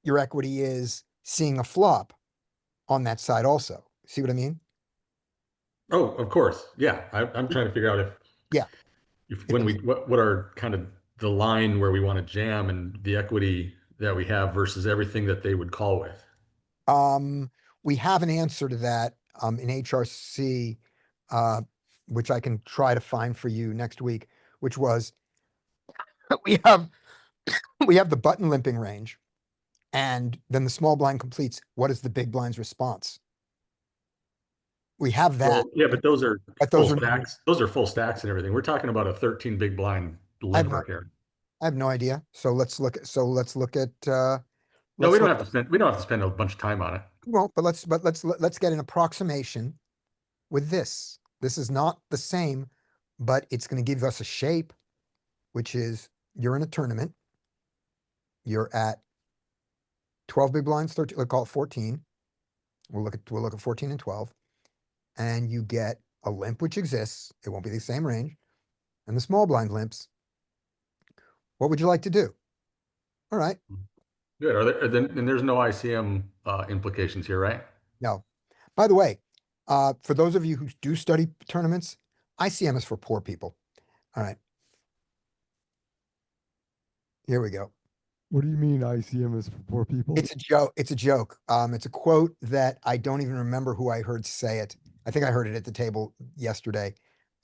S2: your equity is seeing a flop on that side also. See what I mean?
S4: Oh, of course. Yeah. I'm trying to figure out
S2: Yeah.
S4: if
S2: It
S4: when we
S2: does.
S4: what are kind of the line where we want to jam and the equity that we have versus everything that they would call with.
S2: We have an answer to that in HRC, which I can try to find for you next week, which was we have the button limping range, and then the small blind completes. What is the big blind's response? We have that,
S4: Well, yeah, but those are
S2: but
S4: full
S2: those are
S4: stacks. Those are full stacks and everything. We're talking about a 13 big blind
S2: I have no,
S4: limper here.
S2: I have no idea. So let's look at
S4: No, we
S2: let's
S4: don't
S2: look.
S4: have to spend we don't have to spend a bunch of time on it.
S2: We won't, but let's get an approximation with this. This is not the same, but it's going to give us a shape, which is you're in a tournament. You're at 12 big blinds, 13, let's call it 14. We'll look at 14 and 12. And you get a limp which exists. It won't be the same range. And the small blind limps. What would you like to do? All right.
S4: Good. Then there's no ICM implications here, right?
S2: No. By the way, for those of you who do study tournaments, ICM is for poor people. All right. Here we go.
S8: What do you mean ICM is for poor people?
S2: It's a joke. It's a joke. It's a quote that I don't even remember who I heard say it. I think I heard it at the table yesterday.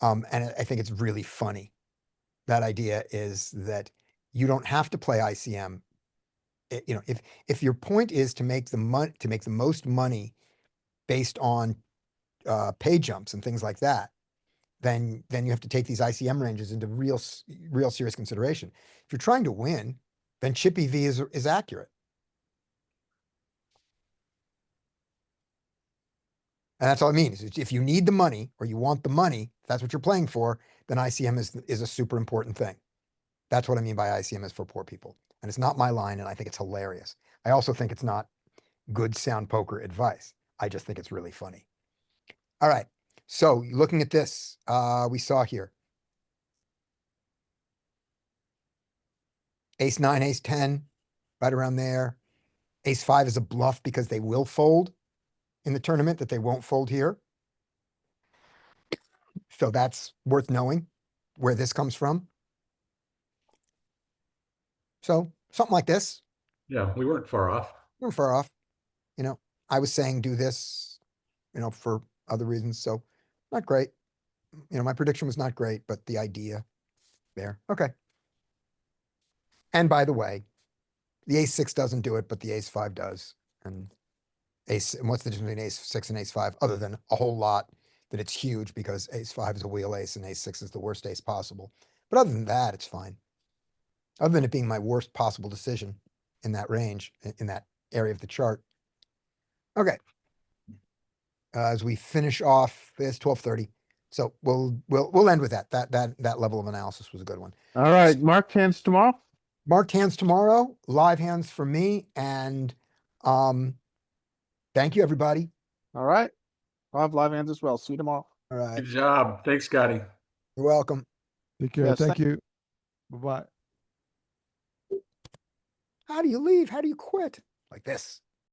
S2: And I think it's really funny. That idea is that you don't have to play ICM. You know, if your point is to make the most money based on pay jumps and things like that, then you have to take these ICM ranges into real serious consideration. If you're trying to win, then Chippy V is accurate. And that's all it means. If you need the money or you want the money, if that's what you're playing for, then ICM is a super important thing. That's what I mean by ICM is for poor people. And it's not my line, and I think it's hilarious. I also think it's not good sound poker advice. I just think it's really funny. All right. So looking at this, we saw here. Ace 9, ace 10, right around there. Ace 5 is a bluff because they will fold in the tournament that they won't fold here. So that's worth knowing where this comes from. So something like this.
S4: Yeah, we weren't far off.
S2: We're far off. You know, I was saying do this, for other reasons. So not great. My prediction was not great, but the idea there. Okay. And by the way, the ace 6 doesn't do it, but the ace 5 does. And what's the difference between ace 6 and ace 5 other than a whole lot that it's huge because ace 5 is a wheel ace and ace 6 is the worst ace possible. But other than that, it's fine. Other than it being my worst possible decision in that range, in that area of the chart. Okay. As we finish off, it's 12:30. So we'll end with that. That level of analysis was a good one.
S5: All right, marked hands tomorrow.
S2: Marked hands tomorrow, live hands for me, and thank you, everybody.
S5: All right, I'll have live hands as well. See you tomorrow.
S2: All right.
S4: Good job. Thanks, Scotty.
S2: You're welcome.
S8: Take care.
S5: Yes,
S8: Thank you. Bye-bye.
S2: How do you leave? How do you quit? Like this.